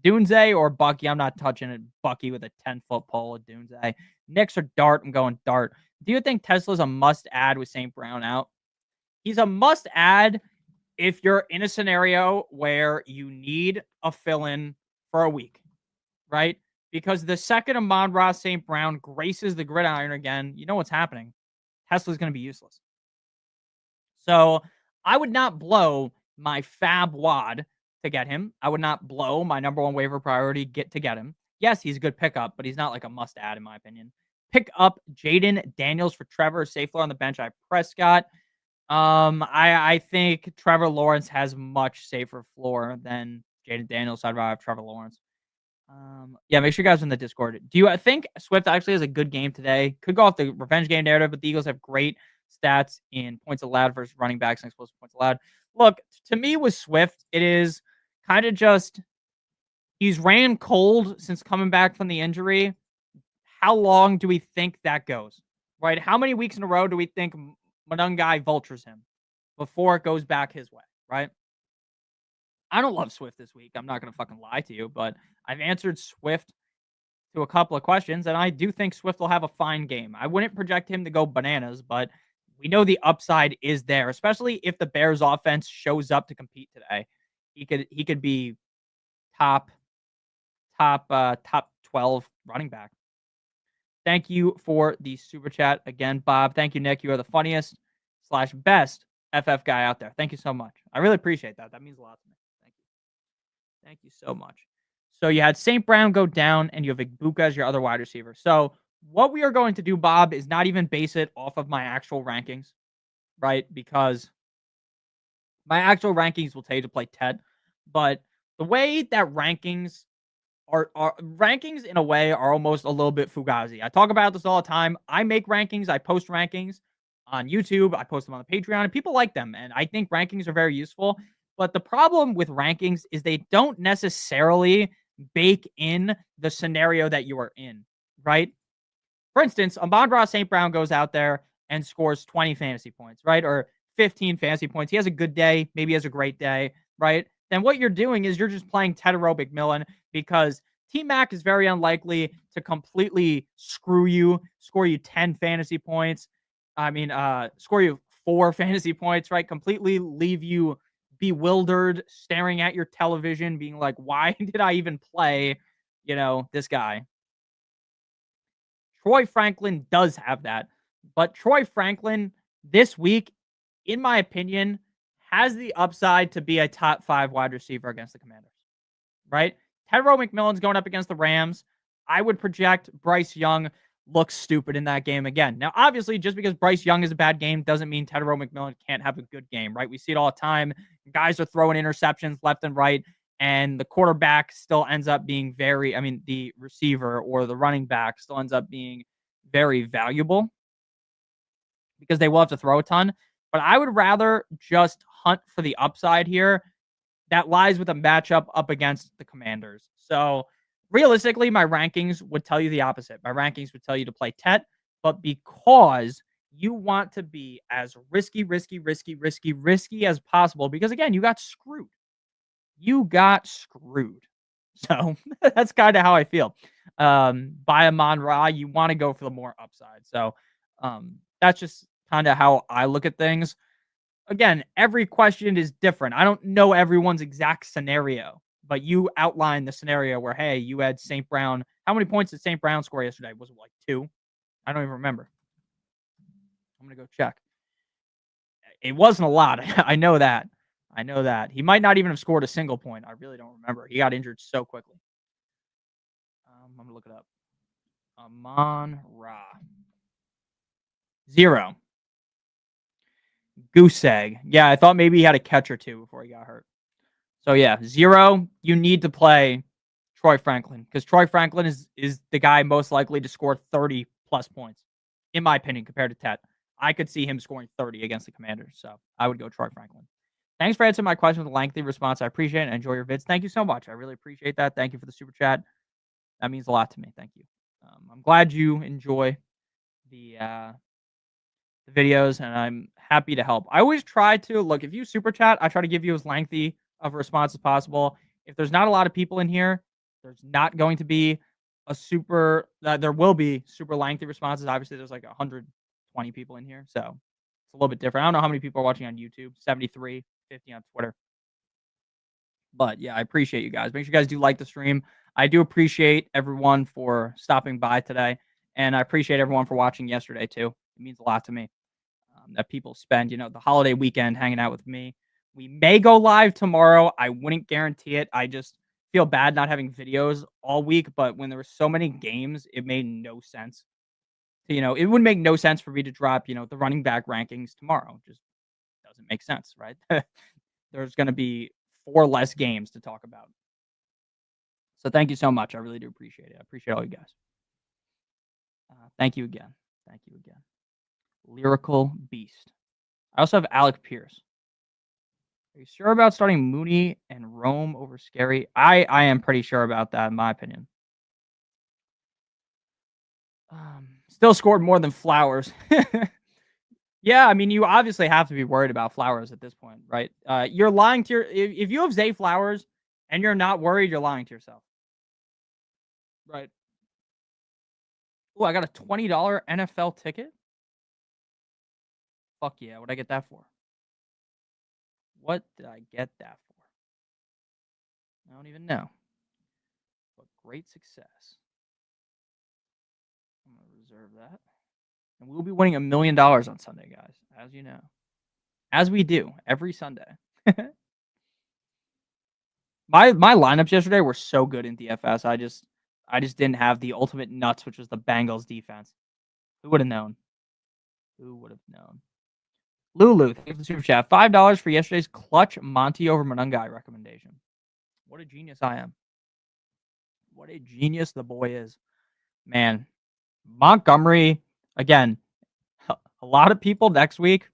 Dunze or Bucky. I'm not touching it. Bucky with a 10-foot pole at Dunze. Knicks or Dart. I'm going Dart. Do you think Tesla's a must-add with St. Brown out? He's a must-add if you're in a scenario where you need a fill-in for a week, right? Because the second Amon-Ra St. Brown graces the gridiron again, you know what's happening. Tesla's going to be useless. So I would not blow my fab wad to get him. I would not blow my number one waiver priority to get him. Yes, he's a good pickup, but he's not like a must-add in my opinion. Pick up Jaden Daniels for Trevor. Safe floor on the bench. I have Prescott. I think Trevor Lawrence has much safer floor than Jaden Daniels. So I'd rather have Trevor Lawrence. Yeah, make sure you guys are in the Discord. Do you think Swift actually has a good game today? Could go off the revenge game narrative, but the Eagles have great stats in points allowed versus running backs and explosive points allowed. Look, to me with Swift, it is kind of just he's ran cold since coming back from the injury. how long do we think that goes? Right? How many weeks in a row do we think Monungai vultures him before it goes back his way? Right? I don't love Swift this week. I'm not going to fucking lie to you, but I've answered Swift to a couple of questions, and I do think Swift will have a fine game. I wouldn't project him to go bananas, but we know the upside is there, especially if the Bears offense shows up to compete today. He could be top 12 running back. Thank you for the super chat again, Bob. Thank you, Nick. You are the funniest / best FF guy out there. Thank you so much. I really appreciate that. That means a lot to me. Thank you. Thank you so much. So you had St. Brown go down, and you have Ibuka as your other wide receiver. So what we are going to do, Bob, is not even base it off of my actual rankings, right? Because my actual rankings will tell you to play Ted. But the way that rankings are rankings in a way are almost a little bit fugazi. I talk about this all the time. I make rankings. I post rankings on YouTube. I post them on the Patreon, and people like them. And I think rankings are very useful. But the problem with rankings is they don't necessarily bake in the scenario that you are in, right? For instance, Amon-Ra St. Brown goes out there and scores 20 fantasy points, right? Or 15 fantasy points. He has a good day. Maybe he has a great day, right? Then what you're doing is you're just playing Tedero McMillan because T-Mac is very unlikely to completely screw you, score you 10 fantasy points. Score you 4 fantasy points, right? Completely leave you bewildered, staring at your television, being like, why did I even play, this guy? Troy Franklin does have that. But Troy Franklin this week, in my opinion, has the upside to be a top 5 wide receiver against the Commanders, right? Tedero McMillan's going up against the Rams. I would project Bryce Young looks stupid in that game again. Now, obviously, just because Bryce Young is a bad game doesn't mean Tedero McMillan can't have a good game, right? We see it all the time. Guys are throwing interceptions left and right, and the quarterback still ends up being the receiver or the running back still ends up being very valuable because they will have to throw a ton. But I would rather just hunt for the upside here that lies with a matchup up against the Commanders. So realistically, my rankings would tell you the opposite. My rankings would tell you to play Tet, but because you want to be as risky as possible, because again, you got screwed. So that's kind of how I feel. By Amon-Ra, you want to go for the more upside. So that's just kind of how I look at things. Again, every question is different. I don't know everyone's exact scenario, but you outlined the scenario where, hey, you had St. Brown. How many points did St. Brown score yesterday? Was it like 2? I don't even remember. I'm going to go check. It wasn't a lot. I know that. He might not even have scored a single point. I really don't remember. He got injured so quickly. I'm going to look it up. Amon-Ra. 0. Goose egg. Yeah, I thought maybe he had a catch or 2 before he got hurt. So yeah, 0. You need to play Troy Franklin because Troy Franklin is the guy most likely to score 30 plus points, in my opinion, compared to Tet. I could see him scoring 30 against the Commanders, so I would go Troy Franklin. Thanks for answering my question with a lengthy response. I appreciate it and enjoy your vids. Thank you so much. I really appreciate that. Thank you for the super chat. That means a lot to me. Thank you. I'm glad you enjoy the videos, and I'm happy to help. I always try to look, if you super chat, I try to give you as lengthy of a response as possible. If there's not a lot of people in here, there's not going to be there will be super lengthy responses. Obviously, there's like 120 people in here, so it's a little bit different. I don't know how many people are watching on YouTube, 73, 50 on Twitter. But yeah, I appreciate you guys. Make sure you guys do like the stream. I do appreciate everyone for stopping by today, and I appreciate everyone for watching yesterday too. It means a lot to me that people spend, the holiday weekend hanging out with me. We may go live tomorrow. I wouldn't guarantee it. I just feel bad not having videos all week, but when there were so many games, it made no sense. It would make no sense for me to drop, the running back rankings tomorrow. It just doesn't make sense, right? There's going to be 4 less games to talk about. So thank you so much. I really do appreciate it. I appreciate all you guys. Thank you again. Lyrical Beast. I also have Alec Pierce. Are you sure about starting Mooney and Rome over Scary? I am pretty sure about that, in my opinion. Still scored more than Flowers. Yeah, I mean, you obviously have to be worried about Flowers at this point, right? You're lying to your if you have Zay Flowers and you're not worried, you're lying to yourself. Right. Oh, I got a $20 NFL ticket? Fuck yeah, what'd I get that for? What did I get that for? I don't even know. But great success. I'm gonna reserve that. And we'll be winning $1 million on Sunday, guys, as you know. As we do every Sunday. My lineups yesterday were so good in DFS. I just didn't have the ultimate nuts, which was the Bengals defense. Who would have known? Who would have known? Lulu, thank you for the super chat. $5 for yesterday's clutch Monty over Monungai recommendation. What a genius I am. What a genius the boy is. Man, Montgomery, again, a lot of people next week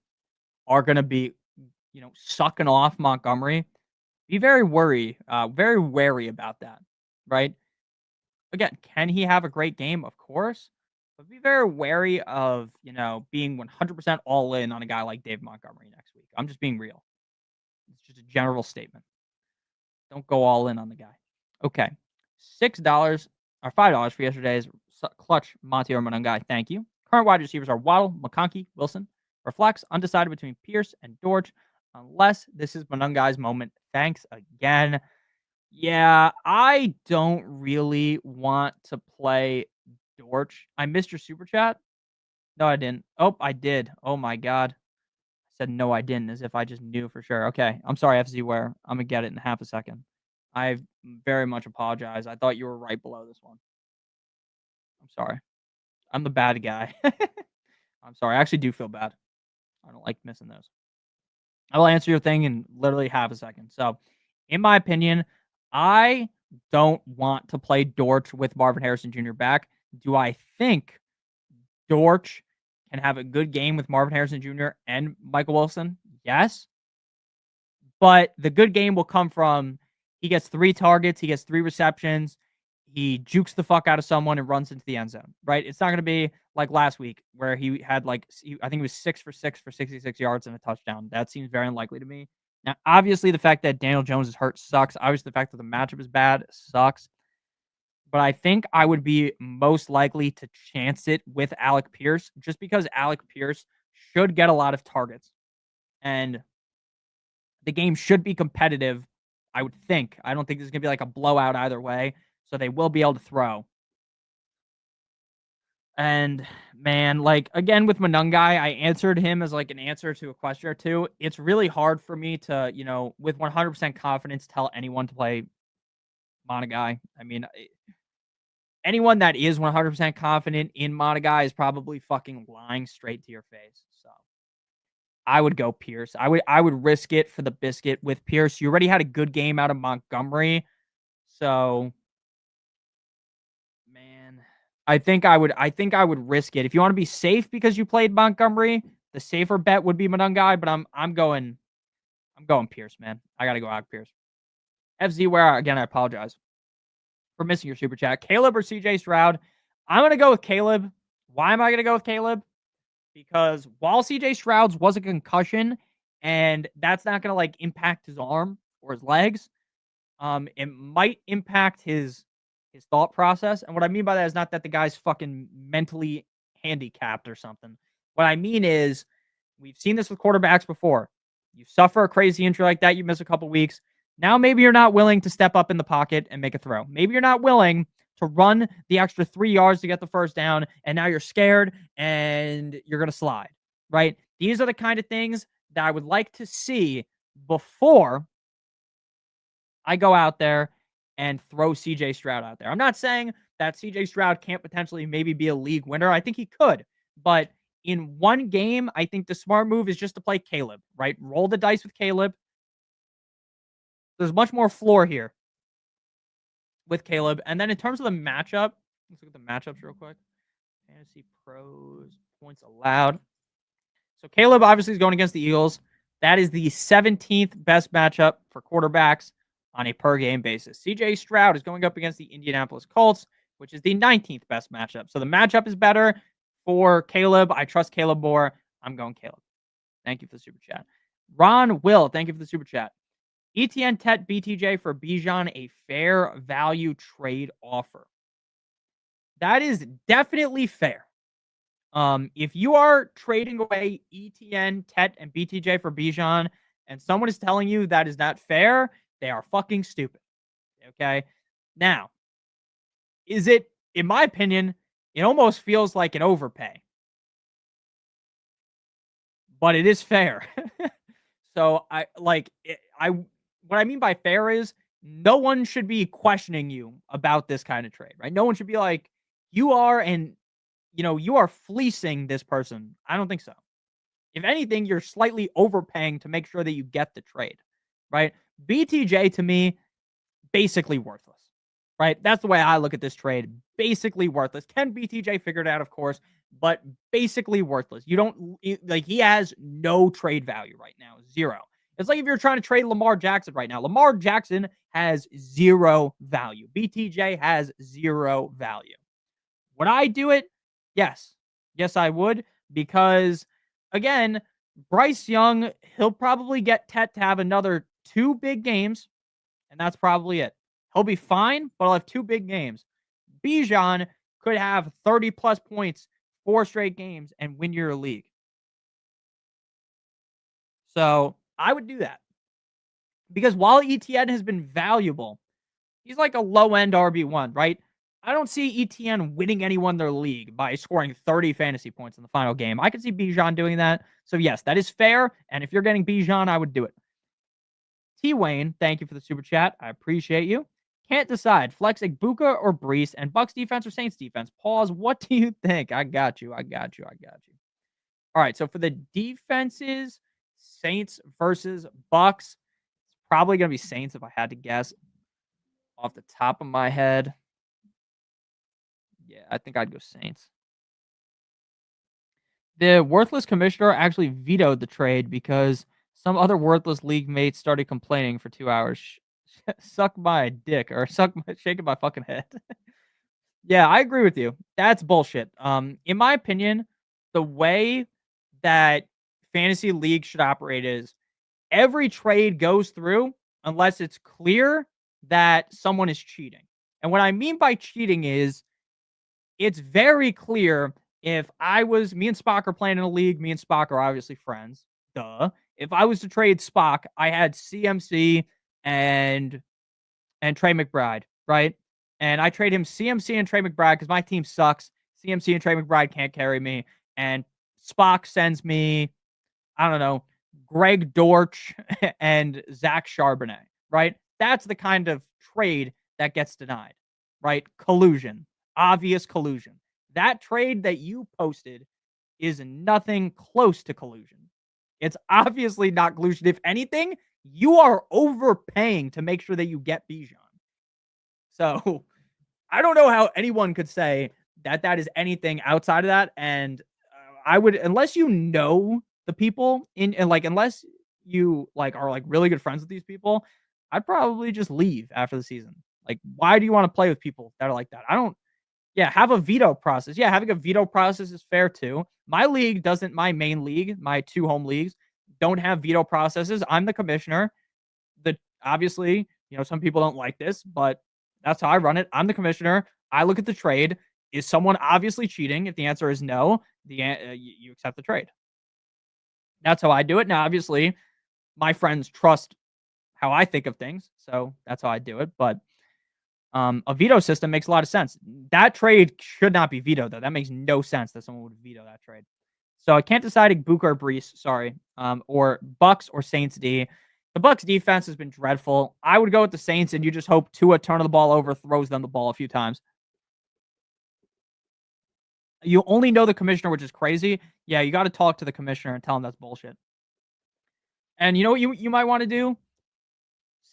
are going to be, sucking off Montgomery. Be very wary about that, right? Again, can he have a great game? Of course. But be very wary of, being 100% all in on a guy like Dave Montgomery next week. I'm just being real. It's just a general statement. Don't go all in on the guy. Okay. $6 or $5 for yesterday's clutch Monty or Monungai. Thank you. Current wide receivers are Waddle, McConkey, Wilson. Reflects undecided between Pierce and Dortch, unless this is Monungai's moment. Thanks again. Yeah, I don't really want to play Dortch. I missed your super chat. No, I didn't. Oh, I did. Oh my god. I said no, I didn't, as if I just knew for sure. Okay, I'm sorry, FZWare. I'm gonna get it in half a second. I very much apologize. I thought you were right below this one. I'm sorry. I'm the bad guy. I'm sorry. I actually do feel bad. I don't like missing those. I will answer your thing in literally half a second. So, in my opinion, I don't want to play Dortch with Marvin Harrison Jr. back. Do I think Dortch can have a good game with Marvin Harrison Jr. and Michael Wilson? Yes. But the good game will come from he gets 3 targets, he gets 3 receptions, he jukes the fuck out of someone and runs into the end zone, right? It's not going to be like last week where he had I think it was 6 for 6 for 66 yards and a touchdown. That seems very unlikely to me. Now, obviously, the fact that Daniel Jones is hurt sucks. Obviously, the fact that the matchup is bad sucks. But I think I would be most likely to chance it with Alec Pierce just because Alec Pierce should get a lot of targets. And the game should be competitive, I would think. I don't think there's going to be like a blowout either way. So they will be able to throw. And man, again with Monungai, I answered him as an answer to a question or two. It's really hard for me to, with 100% confidence, tell anyone to play Monungai. I mean, anyone that is 100% confident in Monungai is probably fucking lying straight to your face. So I would go Pierce. I would risk it for the biscuit with Pierce. You already had a good game out of Montgomery. So man, I think I would risk it. If you want to be safe because you played Montgomery, the safer bet would be Monungai, but I'm going Pierce, man. I gotta go out Pierce. FZ where again, I apologize for missing your super chat. Caleb or CJ Stroud? I'm gonna go with Caleb. Why am I gonna go with Caleb? Because while CJ Stroud's was a concussion, and that's not gonna impact his arm or his legs, it might impact his thought process. And what I mean by that is not that the guy's fucking mentally handicapped or something. What I mean is we've seen this with quarterbacks before. You suffer a crazy injury like that, you miss a couple weeks. Now maybe you're not willing to step up in the pocket and make a throw. Maybe you're not willing to run the extra 3 yards to get the first down, and now you're scared and you're going to slide, right? These are the kind of things that I would like to see before I go out there and throw CJ Stroud out there. I'm not saying that CJ Stroud can't potentially maybe be a league winner. I think he could. But in one game, I think the smart move is just to play Caleb, right? Roll the dice with Caleb. There's much more floor here with Caleb. And then in terms of the matchup, let's look at the matchups real quick. Fantasy pros, points allowed. So Caleb obviously is going against the Eagles. That is the 17th best matchup for quarterbacks on a per game basis. CJ Stroud is going up against the Indianapolis Colts, which is the 19th best matchup. So the matchup is better for Caleb. I trust Caleb more. I'm going Caleb. Thank you for the super chat. Ron Will, thank you for the super chat. ETN Tet BTJ for Bijan, a fair value trade offer. That is definitely fair. If you are trading away ETN, Tet, and BTJ for Bijan, and someone is telling you that is not fair, they are fucking stupid. Okay? Now, is it, in my opinion, it almost feels like an overpay. But it is fair. So what I mean by fair is no one should be questioning you about this kind of trade, right? No one should be like, you are fleecing this person. I don't think so. If anything, you're slightly overpaying to make sure that you get the trade, right? BTJ to me, basically worthless, right? That's the way I look at this trade. Basically worthless. Can BTJ figure it out, of course, but basically worthless. You don't like, he has no trade value right now. Zero. It's like if you're trying to trade Lamar Jackson right now. Lamar Jackson has zero value. BTJ has zero value. Would I do it? Yes. Yes, I would. Because, again, Bryce Young, he'll probably get Tet to have another 2 big games, and that's probably it. He'll be fine, but he'll have 2 big games. Bijan could have 30-plus points 4 straight games and win your league. So I would do that. Because while ETN has been valuable, he's like a low-end RB1, right? I don't see ETN winning anyone their league by scoring 30 fantasy points in the final game. I could see Bijan doing that. So, yes, that is fair. And if you're getting Bijan, I would do it. T-Wayne, thank you for the super chat. I appreciate you. Can't decide. Flex Igbuka or Brees, and Bucks defense or Saints defense. Pause. What do you think? I got you. All right, so for the defenses, Saints versus Bucks, it's probably going to be Saints if I had to guess off the top of my head. Yeah, I think I'd go Saints. The worthless commissioner actually vetoed the trade because some other worthless league mates started complaining for 2 hours. Suck my dick or shaking my fucking head. Yeah, I agree with you. That's bullshit. In my opinion, the way that fantasy league should operate is every trade goes through unless it's clear that someone is cheating. And what I mean by cheating is it's very clear if me and Spock are playing in a league, me and Spock are obviously friends. Duh. If I was to trade Spock, I had CMC and Trey McBride, right? And I trade him CMC and Trey McBride because my team sucks. CMC and Trey McBride can't carry me. And Spock sends me, I don't know, Greg Dortch and Zach Charbonnet, right? That's the kind of trade that gets denied, right? Collusion. Obvious collusion. That trade that you posted is nothing close to collusion. It's obviously not collusion. If anything, you are overpaying to make sure that you get Bijan. So I don't know how anyone could say that that is anything outside of that. And I would, unless you know the people unless you are really good friends with these people, I'd probably just leave after the season. Like, why do you want to play with people that are like that? Have a veto process. Yeah, having a veto process is fair too. My league doesn't, my main league, my 2 home leagues don't have veto processes. I'm the commissioner. Obviously, some people don't like this, but that's how I run it. I'm the commissioner. I look at the trade. Is someone obviously cheating? If the answer is no, you accept the trade. That's how I do it. Now, obviously, my friends trust how I think of things, so that's how I do it. But a veto system makes a lot of sense. That trade should not be vetoed, though. That makes no sense that someone would veto that trade. So I can't decide Igbuka or Brees, sorry, or Bucks or Saints D. The Bucks defense has been dreadful. I would go with the Saints, and you just hope Tua turns the ball over, throws them the ball a few times. You only know the commissioner, which is crazy. Yeah, you got to talk to the commissioner and tell him that's bullshit. And you know what you might want to do?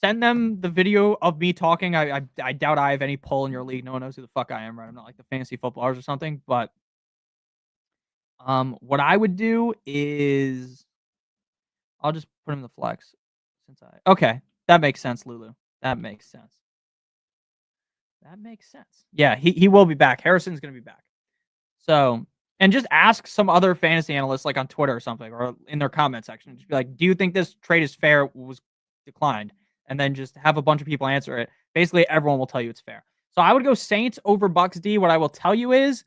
Send them the video of me talking. I doubt I have any pull in your league. No one knows who the fuck I am, right? I'm not like the fantasy footballers or something. But what I would do is I'll just put him in the flex. Okay, that makes sense, Lulu. That makes sense. That makes sense. Yeah, he will be back. Harrison's going to be back. So, and just ask some other fantasy analysts like on Twitter or something or in their comment section. Just be like, do you think this trade is fair? Was declined. And then just have a bunch of people answer it. Basically, everyone will tell you it's fair. So I would go Saints over Bucks D. What I will tell you is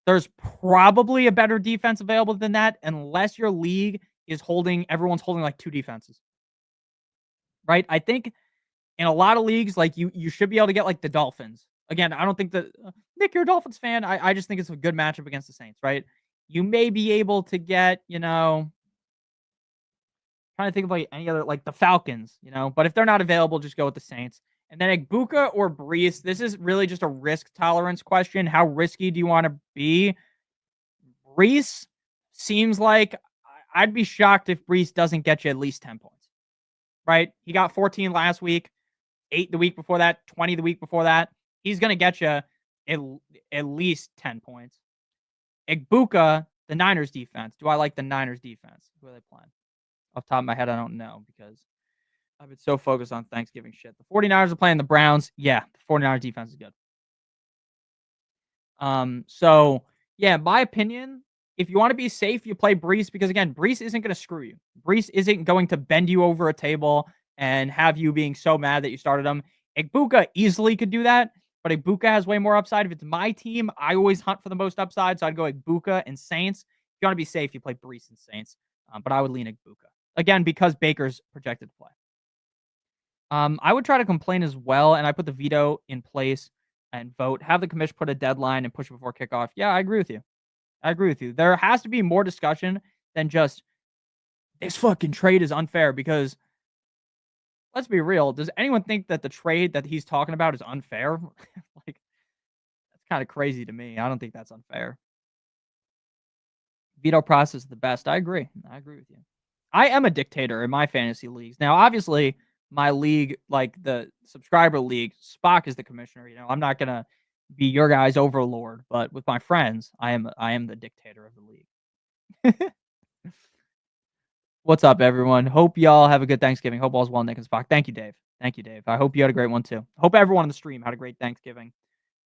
there's probably a better defense available than that unless your league is everyone's holding like 2 defenses. Right? I think in a lot of leagues, like you should be able to get like the Dolphins. Again, I don't think that Nick, you're a Dolphins fan. I just think it's a good matchup against the Saints, right? You may be able to get, trying to think of like any other, like the Falcons, but if they're not available, just go with the Saints. And then Igbuka or Brees, this is really just a risk tolerance question. How risky do you want to be? Brees seems like I'd be shocked if Brees doesn't get you at least 10 points, right? He got 14 last week, 8 the week before that, 20 the week before that. He's going to get you at least 10 points. Igbuka, the Niners defense. Do I like the Niners defense? Who are they playing? Off the top of my head, I don't know because I've been so focused on Thanksgiving shit. The 49ers are playing the Browns. Yeah, the 49ers defense is good. So, yeah, my opinion, if you want to be safe, you play Brees because, again, Brees isn't going to screw you. Brees isn't going to bend you over a table and have you being so mad that you started him. Igbuka easily could do that, but Igbuka has way more upside. If it's my team, I always hunt for the most upside, so I'd go Igbuka and Saints. If you want to be safe, you play Brees and Saints, but I would lean Igbuka. Again, because Baker's projected to play. I would try to complain as well, and I put the veto in place and vote. Have the commission put a deadline and push it before kickoff. Yeah, I agree with you. There has to be more discussion than just this fucking trade is unfair because let's be real. Does anyone think that the trade that he's talking about is unfair? Like, that's kind of crazy to me. I don't think that's unfair. Veto process is the best. I agree with you. I am a dictator in my fantasy leagues. Now, obviously, my league, like the subscriber league, Spock is the commissioner. I'm not gonna be your guys' overlord, but with my friends, I am the dictator of the league. What's up, everyone? Hope y'all have a good Thanksgiving. Hope all's well, Nick and Spock. Thank you, Dave. I hope you had a great one too. Hope everyone on the stream had a great Thanksgiving.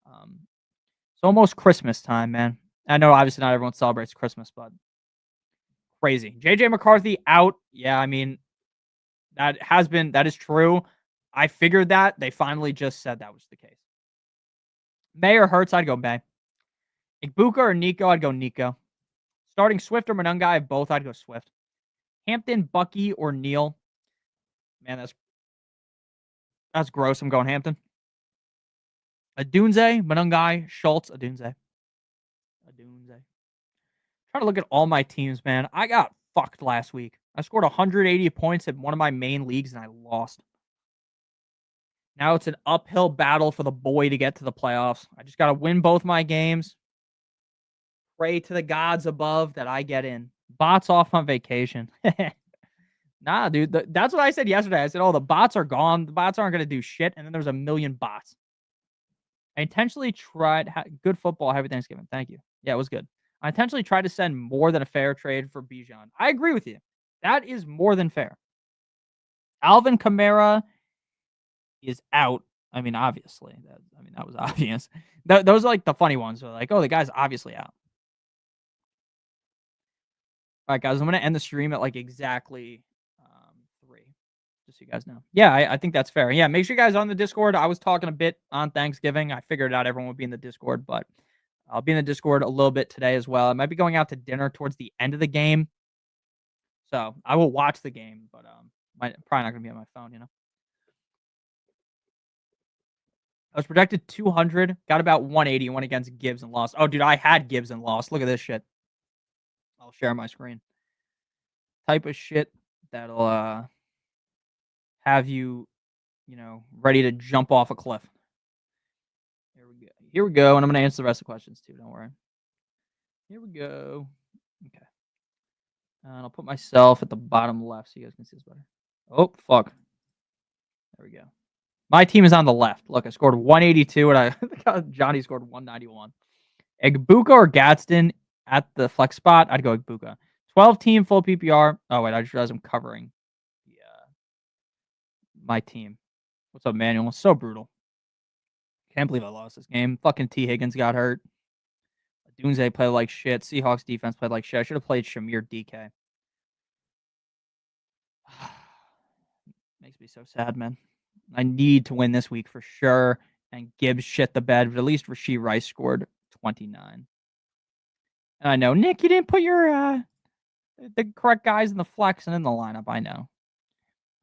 It's almost Christmas time, man. I know obviously not everyone celebrates Christmas, but crazy. JJ McCarthy out. Yeah, I mean, that is true. I figured that. They finally just said that was the case. May or Hurts, I'd go May. Igbuka or Nico, I'd go Nico. Starting Swift or Monungai, both, I'd go Swift. Hampton, Bucky, or Neal. Man, that's gross. I'm going Hampton. Adunze, Monungai, Schultz, Adunze. Trying to look at all my teams, man. I got fucked last week. I scored 180 points in one of my main leagues, and I lost. Now it's an uphill battle for the boy to get to the playoffs. I just got to win both my games. Pray to the gods above that I get in. Bots off on vacation. Nah, dude. That's what I said yesterday. I said, oh, the bots are gone. The bots aren't going to do shit. And then there was a million bots. I intentionally tried. Good football. Happy Thanksgiving. Thank you. Yeah, it was good. I intentionally tried to send more than a fair trade for Bijan. I agree with you. That is more than fair. Alvin Kamara is out. I mean, obviously. That was obvious. Those are like the funny ones. They're like, oh, the guy's obviously out. All right, guys. I'm going to end the stream at like exactly 3. Just so you guys know. Yeah, I think that's fair. Yeah, make sure you guys are on the Discord. I was talking a bit on Thanksgiving. I figured out everyone would be in the Discord, but I'll be in the Discord a little bit today as well. I might be going out to dinner towards the end of the game. So I will watch the game, but probably not going to be on my phone, I was projected 200, got about 180, went against Gibbs and lost. Oh, dude, I had Gibbs and lost. Look at this shit. I'll share my screen. Type of shit that'll have you, ready to jump off a cliff. Here we go, and I'm going to answer the rest of the questions too. Don't worry. Here we go. Okay. And I'll put myself at the bottom left so you guys can see this better. Oh, fuck. There we go. My team is on the left. Look, I scored 182, and Johnny scored 191. Igbuka or Gadsden at the flex spot? I'd go Igbuka. 12-team full PPR. Oh, wait, I just realized I'm covering my team. What's up, Manuel? It's so brutal. Can't believe I lost this game. Fucking T. Higgins got hurt. Doomsday played like shit. Seahawks defense played like shit. I should have played Shamir DK. Makes me so sad, man. I need to win this week for sure. And Gibbs shit the bed, but at least Rashee Rice scored 29. And I know, Nick, you didn't put your the correct guys in the flex and in the lineup. I know.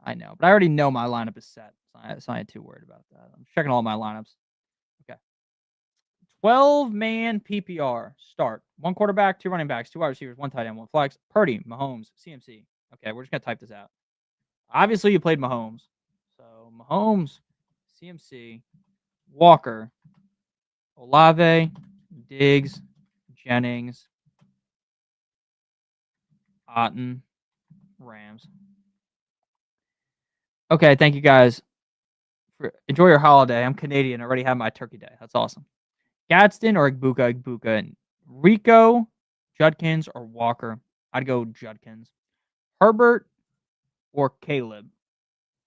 But I already know my lineup is set. So I ain't too worried about that. I'm checking all my lineups. Okay. 12-man PPR. Start. 1 quarterback, 2 running backs, 2 wide receivers, 1 tight end, 1 flex. Purdy, Mahomes, CMC. Okay, we're just going to type this out. Obviously, you played Mahomes. So, Mahomes, CMC, Walker, Olave, Diggs, Jennings, Otten, Rams. Okay, thank you guys. Enjoy your holiday. I'm Canadian. I already have my turkey day. That's awesome. Gadsden or Igbuka. Rico, Judkins, or Walker. I'd go Judkins. Herbert or Caleb.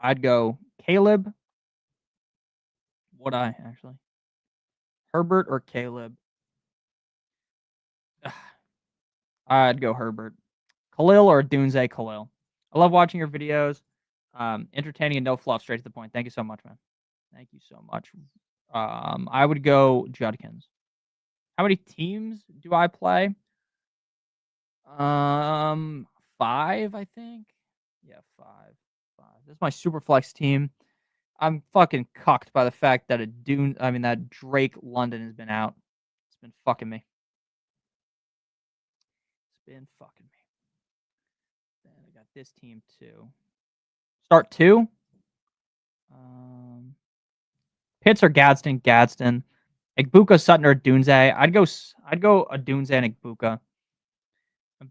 I'd go Caleb. Would I, actually? Herbert or Caleb? I'd go Herbert. Khalil or Dunze Khalil. I love watching your videos. Entertaining and no fluff, straight to the point. Thank you so much, man. Thank you so much. I would go Judkins. How many teams do I play? 5, I think. Yeah, 5. This is my super flex team. I'm fucking cucked by the fact that that Drake London has been out. It's been fucking me. Then I got this team too. Start 2. Pitts or Gadsden. Igbuka, Sutton, or Dunze. I'd go a Dunze and Igbuka.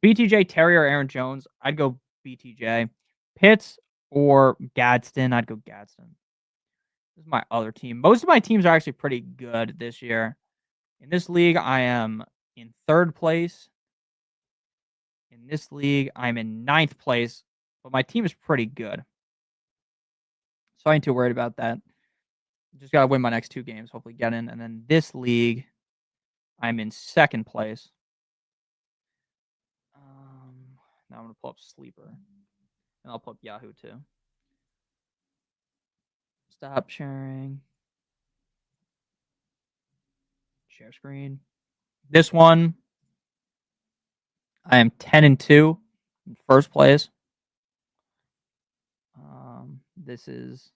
BTJ, Terry, or Aaron Jones. I'd go BTJ. Pitts or Gadsden. I'd go Gadsden. This is my other team. Most of my teams are actually pretty good this year. In this league, I am in 3rd place. In this league, I'm in 9th place. But my team is pretty good. So I ain't too worried about that. Just got to win my next 2 games. Hopefully get in. And then this league, I'm in 2nd place. Now I'm going to pull up Sleeper. And I'll pull up Yahoo too. Stop sharing. Share screen. This one, I am 10-2 in 1st place. This is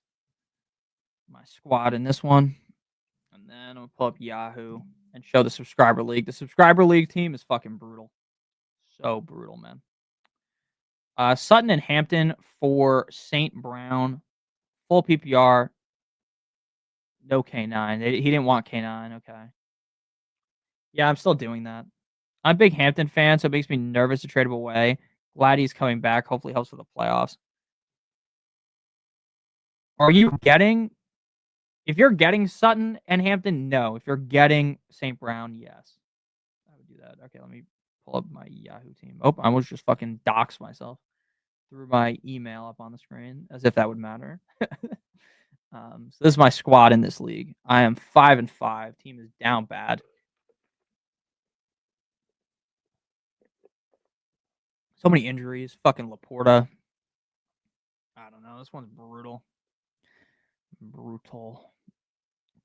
my squad in this one. And then I'm going to pull up Yahoo and show the subscriber league. The subscriber league team is fucking brutal. So brutal, man. Sutton and Hampton for St. Brown. Full PPR. No K9. He didn't want K9. Okay. Yeah, I'm still doing that. I'm a big Hampton fan, so it makes me nervous to trade him away. Glad he's coming back. Hopefully helps with the playoffs. If you're getting Sutton and Hampton, no. If you're getting St. Brown, yes. I would do that. Okay, let me pull up my Yahoo team. Oh, I almost just fucking dox myself. Threw my email up on the screen as if that would matter. So this is my squad in this league. I am 5-5. Team is down bad. So many injuries. Fucking Laporta. I don't know. This one's brutal.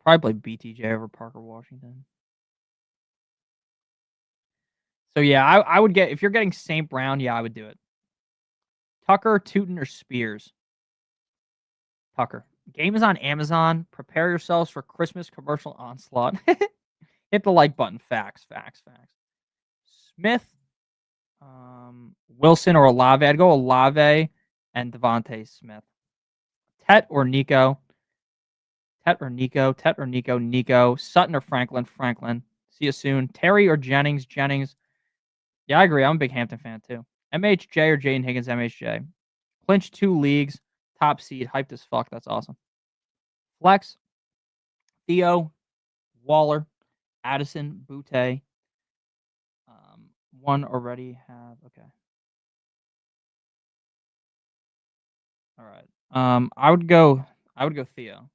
Probably play BTJ over Parker Washington. So yeah, I would get, if you're getting St. Brown, yeah, I would do it. Tucker, Tootin, or Spears. Tucker. Game is on Amazon. Prepare yourselves for Christmas commercial onslaught. Hit the like button. Facts. Smith, Wilson, or Olave. I'd go Olave and Devontae Smith. Tet or Nico. Nico. Sutton or Franklin. See you soon. Terry or Jennings. Yeah, I agree. I'm a big Hampton fan too. MHJ or Jaden Higgins. MHJ. Clinch 2 leagues. Top seed. Hyped as fuck. That's awesome. Flex. Theo. Waller. Addison. Butte. One already have. Okay. All right. I would go Theo.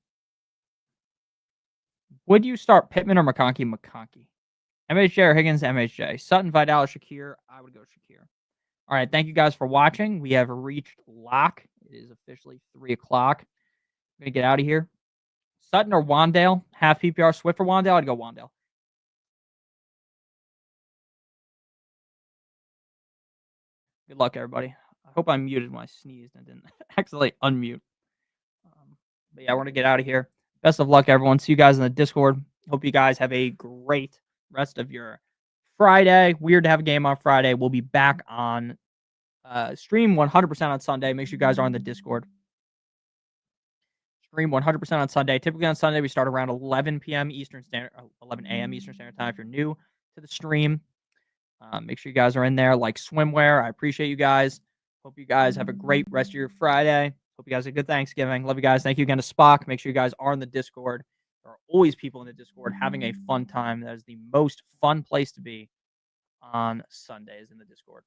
Would you start Pittman or McConkey? McConkey. MHJ or Higgins? MHJ. Sutton, Vidal, Shakir? I would go Shakir. All right. Thank you guys for watching. We have reached lock. It is officially 3 o'clock. I'm going to get out of here. Sutton or Wandale? Half PPR. Swift or Wandale? I'd go Wandale. Good luck, everybody. I hope I muted when I sneezed and didn't accidentally unmute. But yeah, we're going to get out of here. Best of luck, everyone. See you guys in the Discord. Hope you guys have a great rest of your Friday. Weird to have a game on Friday. We'll be back on stream 100% on Sunday. Make sure you guys are on the Discord. Stream 100% on Sunday. Typically on Sunday, we start around 11 p.m. Eastern Standard, 11 a.m. Eastern Standard Time. If you're new to the stream, make sure you guys are in there like swimwear. I appreciate you guys. Hope you guys have a great rest of your Friday. Hope you guys have a good Thanksgiving. Love you guys. Thank you again to Spock. Make sure you guys are in the Discord. There are always people in the Discord having a fun time. That is the most fun place to be on Sundays in the Discord.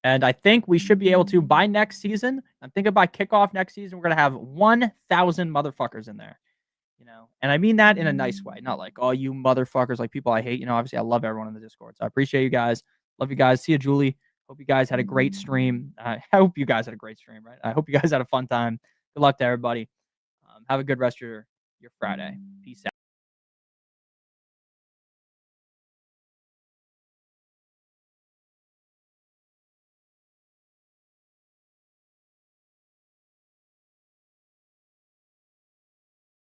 And I think we should be able to, by next season, I'm thinking by kickoff next season, we're going to have 1,000 motherfuckers in there. And I mean that in a nice way. Not like, oh, you motherfuckers, like people I hate. Obviously, I love everyone in the Discord. So I appreciate you guys. Love you guys. See you, Julie. Hope you guys had a great stream. I hope you guys had a great stream, right? I hope you guys had a fun time. Good luck to everybody. Have a good rest of your Friday. Peace out.